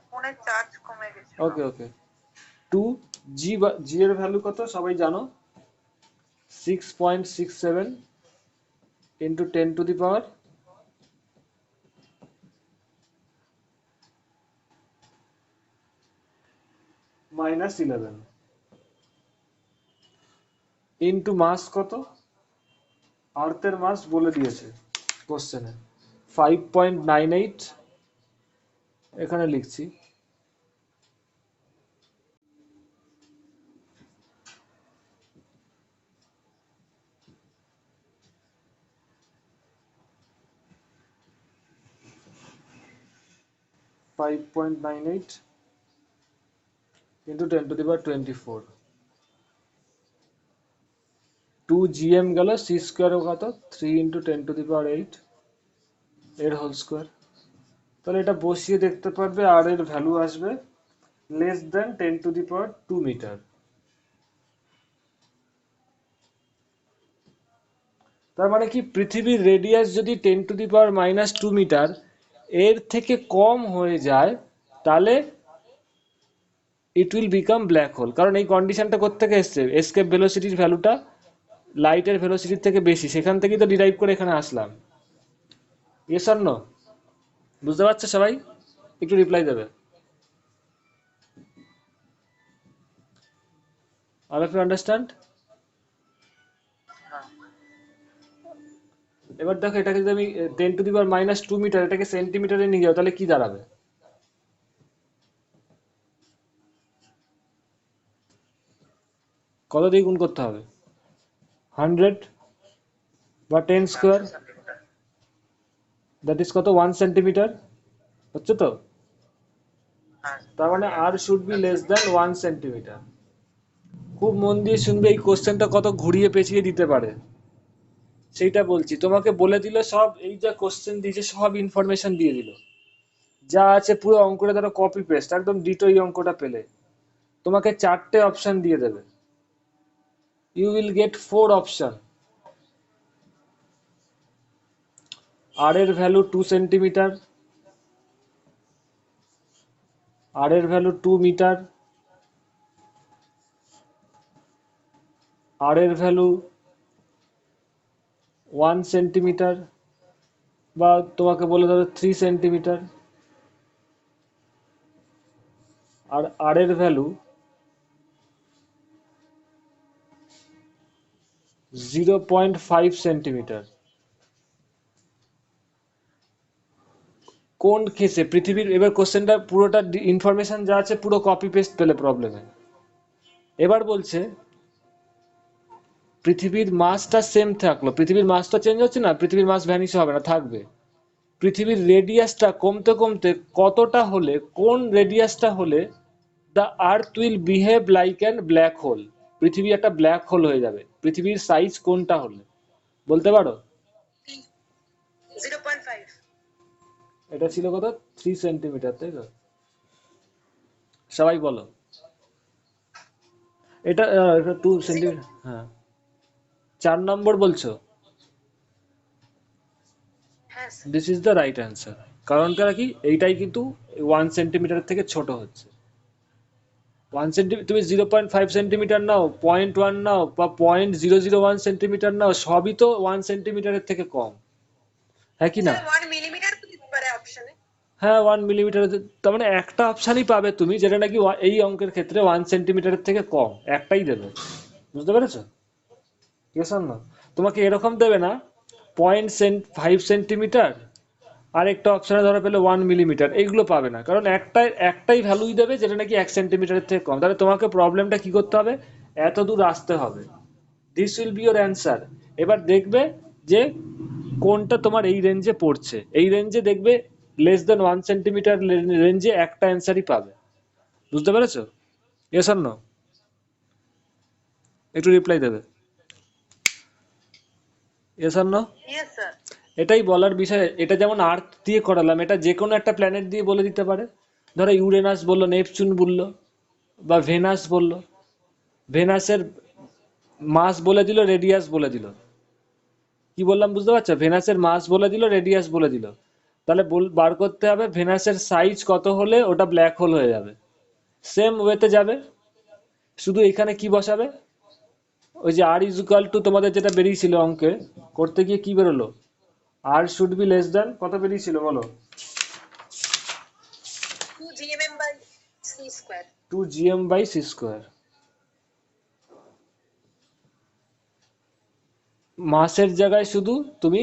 ফোনের চার্জ কমে গেছিল। ওকে ওকে, টু জি এর ভ্যালু কত সবাই জানো, 6.67 ইন্টু 10⁻⁻, -11 ইন্টু মাস কত, আর্থের মাস বলে দিয়েছে কোশ্চেনে, 5.98, এখানে লিখছি। Five point nine eight into 10⁻24, 2gm গেল, সি স্কোয়ারও কত, 3 ইন্টু 10⁸ এর হোল স্কোয়ার। তাহলে এটা বসিয়ে দেখতে পারবে, আর এর ভ্যালু আসবে লেস দেন 10⁻² মিটার। তার মানে কি, পৃথিবীর রেডিয়াস যদি 10⁻² মিটার এর থেকে কম হয়ে যায় তাহলে it will become black hole. কারণ এই কন্ডিশনটা কোত্থেকে এসছে, এসকেপ ভেলোসিটির ভ্যালুটা লাইটের ভেলোসিটির থেকে বেশি, সেখান থেকেই তো ডিরাইভ করে এখানে আসলাম। Yes or no? বুঝতে পারছো সবাই? একটু রিপ্লাই দেবে। All of you understand? হ্যাঁ এবার দেখো এটাকে যদি আমি 10⁻² মিটার এটাকে সেন্টিমিটারে নিয়ে যাও তাহলে কি দাঁড়াবে? কত দিয়ে গুণ করতে হবে? 100 বা 10 স্কোয়ার, 100 সেন্টিমিটার। দ্যাট ইজ কত? 1 সেন্টিমিটার হচ্ছে তো? হ্যাঁ তার মানে r should be less than 1 centimetre. খুব মন দিয়ে শুনবে, এই কোশ্চেনটা কত ঘুরিয়ে পেঁচিয়ে দিতে পারে সেইটা বলছি। তোমাকে বলে দিল সব, এই যা কোশ্চেন দিয়েছে সব ইনফরমেশন দিয়ে দিল, যা আছে পুরো অঙ্কটা ধরো কপি পেস্ট একদম ডিটো এই অঙ্কটা পেলে। তোমাকে 4টে অপশন দিয়ে দেবে, ইউ উইল গেট 4 অপশন। আর এর ভ্যালু 2 সেন্টিমিটার, আর এর ভ্যালু 2 মিটার, আর এর ভ্যালু 1 সেন্টিমিটার, বা তোমাকে বলে দেবে 3 সেন্টিমিটার, আর আর এর ভ্যালু 0.5 সেন্টিমিটার। কোন কেসে পৃথিবীর, এবার কোশ্চেনটা পুরোটা ইনফরমেশন যা আছে পুরো কপি পেস্ট পেলে প্রবলেমে। এবার বলছে পৃথিবীর মাসটা সেম থাকলো, পৃথিবীর মাসটা চেঞ্জ হচ্ছে না, পৃথিবীর মাস ভ্যানিশ হবে না, থাকবে। পৃথিবীর রেডিয়াসটা কমতে কমতে কতটা হলে, কোন রেডিয়াসটা হলে the earth will behave like an black hole, পৃথিবী একটা ব্ল্যাক হোল হয়ে যাবে, পৃথিবীর সাইজ কোনটা হলে বলতে পারো? 0.5। এটা ছিল কত? 3 সেন্টিমিটার, তাই তো? সবাই বলো। এটা 2 সেন্টিমিটার, হ্যাঁ। 4 নম্বর বলছো? হ্যাঁ sir. This is the right answer. কারণটা কি, এইটাই কিন্তু 1 সেন্টিমিটার থেকে ছোট হচ্ছে। 1 সেন্টিমিটার, তুমি 0.5 সেন্টিমিটার নাও, 0.1 নাও, বা 0.001 সেন্টিমিটার নাও, সবই তো 1 সেন্টিমিটারের থেকে কম, হ্যাঁ কি না? স্যার 1 মিলিমিটার তো দিতে পারে অপশনে। হ্যাঁ 1 মিলিমিটার, তার মানে একটা অপশানই পাবে তুমি যেটা নাকি এই অঙ্কের ক্ষেত্রে 1 সেন্টিমিটারের থেকে কম, একটাই দেবে। বুঝতে পেরেছো? ঠিক আছে না? তোমাকে এরকম দেবে না 0.5 সেন্টিমিটার আর একটা অপশনে ধরো পেলে 1 মিলিমিটার, এইগুলো পাবে না, কারণ একটাই ভ্যালুই দেবে যেটা নাকি 1 সেন্টিমিটারের থেকে কম। তাহলে তোমাকে প্রবলেমটা কি করতে হবে? এত দূর আসতে হবে। This will B your answer. এবার দেখবে যে কোনটা তোমার এই রেঞ্জে পড়ছে, এই রেঞ্জে দেখবে লেস দেন 1 সেন্টিমিটার রেঞ্জে একটা অ্যান্সারই পাবে। বুঝতে পেরেছো? Yes or no? একটু রিপ্লাই দেবে, yes or no? Yes sir. এটাই বলার বিষয়। এটা যেমন আর্থ দিয়ে করালাম, এটা যে কোনো একটা প্ল্যানেট দিয়ে বলে দিতে পারে। ধরো ইউরেনাস বললো, নেপচুন বললো, বা ভেনাস বললো। ভেনাসের মাস বলে দিল, রেডিয়াস বলে দিল। কি বললাম বুঝতে পারছো? ভেনাসের মাস বলে দিল, রেডিয়াস বলে দিল। তাহলে বার করতে হবে ভেনাসের সাইজ কত হলে ওটা ব্ল্যাক হোল হয়ে যাবে। সেম ওয়েতে যাবে, শুধু এখানে কি বসাবে? ওই যে আর ইজ ইকুয়াল টু তোমাদের যেটা বেরিয়েছিল অঙ্কে করতে গিয়ে কি বেরোলো? আর শুড বি লেস দ্যান কত বেরিয়েছিল বলো? 2 GMM by c square. 2 gm/c²। মাসের জায়গায় শুধু তুমি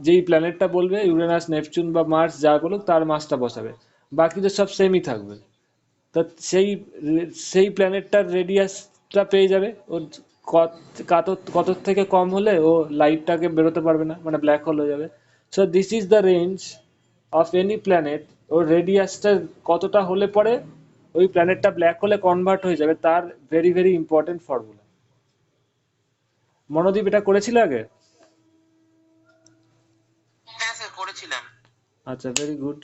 যেই প্ল্যানেটটা বলবে, ইউরেনাস, নেপচুন বা মার্স যা বলুক তার মাসটা বসাবে, বাকি তো সব সেমই থাকবে। তা সেই সেই প্ল্যানেটটার রেডিয়াসটা পেয়ে যাবে। ওর কত থেকে কম হলে ও লাইটটাকে বেরোতে পারবে না, মানে ব্ল্যাক হোল হয়ে যাবে। So this is the range of any planet. ওর রেডিয়াসটা কতটা হলে পরে ওই প্ল্যানেটটা ব্ল্যাক হোলে কনভার্ট হয়ে যাবে, তার very very important formula. Monodeep এটা করেছিল আগে? হ্যাঁ স্যার করেছিলাম। আচ্ছা, ভেরি গুড।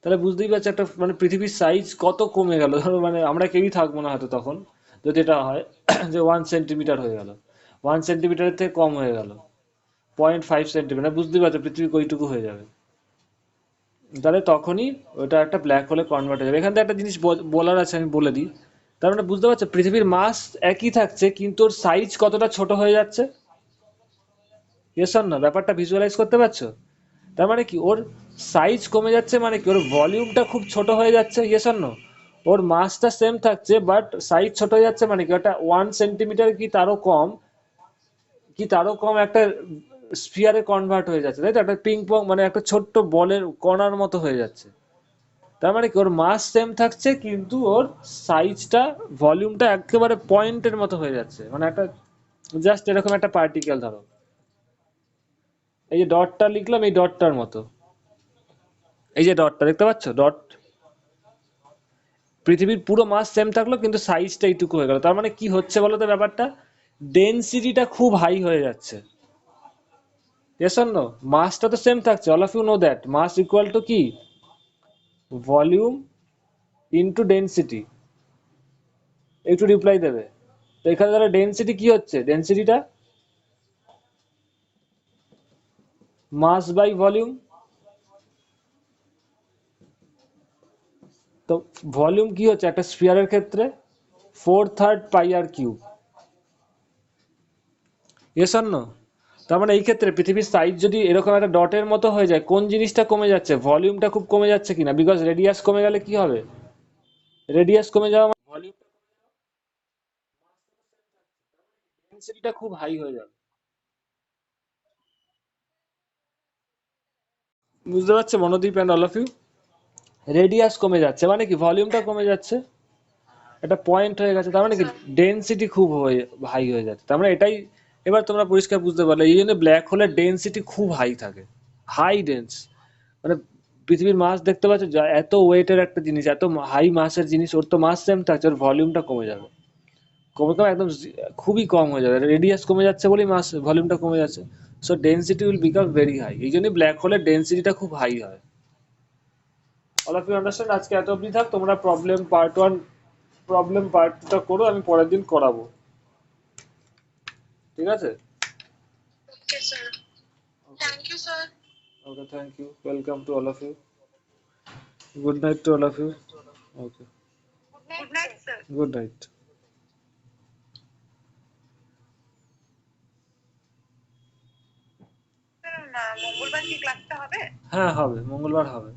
তাহলে বুঝতেই পারছি একটা মানে পৃথিবীর সাইজ কত কমে গেল। ধরো মানে আমরা কেউই থাকবো না হয়তো তখন, যদি এটা হয় যে 1 সেন্টিমিটার হয়ে গেল, 1 সেন্টিমিটারের থেকে কম হয়ে গেল 0.5 সেন্টিমিটার, বুঝতেই পারছো পৃথিবী কইটুকু হয়ে যাবে। তাহলে তখনই ওটা একটা ব্ল্যাক হোলে কনভার্ট হয়ে যাবে। এখান থেকে একটা জিনিস বলার আছে, আমি বলে দিই। তার মানে বুঝতে পারছো পৃথিবীর মাস একই থাকছে কিন্তু ওর সাইজ কতটা ছোট হয়ে যাচ্ছে। Yes or no? ব্যাপারটা ভিজুয়ালাইজ করতে পারছো? তার মানে কি, ওর সাইজ কমে যাচ্ছে, মানে কি ওর ভলিউমটা খুব ছোট হয়ে যাচ্ছে। Yes or no? ওর মাসটা সেম থাকছে বাট সাইজ ছোট হয়ে যাচ্ছে, মানে কি ওটা 1 সেন্টিমিটার কি তারও কম একটা স্ফিয়ারে কনভার্ট হয়ে যাচ্ছে, তাই তো? একটা পিং পং মানে একটা ছোট্ট বলের কণার মতো হয়ে যাচ্ছে। তার মানে কি ওর মাস সেম থাকছে কিন্তু ওর সাইজটা, ভলিউমটা একেবারে পয়েন্টের মতো হয়ে যাচ্ছে, মানে একটা জাস্ট এরকম একটা পার্টিকেল ধরো, এই যে ডটটা লিখলাম এই ডটটার মতো, এই যে ডটটা দেখতে পাচ্ছ ডট, পৃথিবীর পুরো মাস সেম থাকলো কিন্তু সাইজটা এইটুকু হয়ে গেল। তার মানে কি হচ্ছে বলো তো ব্যাপারটা, ডেনসিটিটা খুব হাই হয়ে যাচ্ছে। Yes or no? মাসটা তো সেম থাকছে, all of you know that mass equal to কি, ভলিউম ইনটু ডেনসিটি। একটু রিপ্লাই দেবে। তো এখানে তাহলে ডেনসিটি কি হচ্ছে, ডেনসিটিটা মাস বাই ভলিউম। তো ভলিউম কি হচ্ছে একটা স্ফিয়ারের ক্ষেত্রে, 4/3 pi R cube. Yes or no? তার মানে এই ক্ষেত্রে পৃথিবীর সাইজ যদি এরকম একটা ডটের মতো হয়ে যায়, কোন জিনিসটা কমে যাচ্ছে, ভলিউমটা খুব কমে যাচ্ছে কিনা, বিকজ রেডিয়াস কমে গেলে কি হবে, রেডিয়াস কমে যাওয়া মানে ভলিউম, ডেনসিটিটা খুব হাই হয়ে যাবে। বুঝতে পারছো Monodip and all of you? Radius কমে যাচ্ছে মানে কি ভলিউমটা কমে যাচ্ছে, এটা পয়েন্ট হয়ে গেছে, তার মানে কি ডেনসিটি খুব হাই হয়ে যাচ্ছে। তার মানে এটাই এবার তোমরা পরিষ্কার বুঝতে পারলে, এই জন্য ব্ল্যাক হোলের ডেনসিটি খুব হাই থাকে, হাই ডেন্স। মানে পৃথিবীর মাস দেখতে পাচ্ছ, এত ওয়েটের একটা জিনিস, এত হাই মাসের জিনিস, ওর তো মাস সেম থাকছে, ওর ভলিউমটা কমে যাবে, কমে কমে একদম খুবই কম হয়ে যাবে, রেডিয়াস কমে যাচ্ছে বলেই মাস ভলিউমটা কমে যাচ্ছে। So density will become very high, এই জন্যই ব্ল্যাক হোলের ডেনসিটিটা খুব হাই হয়। All of you understand? আজকে এত অবধি থাক, তোমরা প্রবলেম পার্ট 2টা করো, আমি পরের দিন করাবো, ঠিক আছে? Okay, sir. Thank you, sir. Okay, thank you, welcome to all of you, good night to all of you. Okay, Good night, sir. Good night. Sir, মঙ্গলবার কি ক্লাসটা হবে? হ্যাঁ হবে, মঙ্গলবার হবে।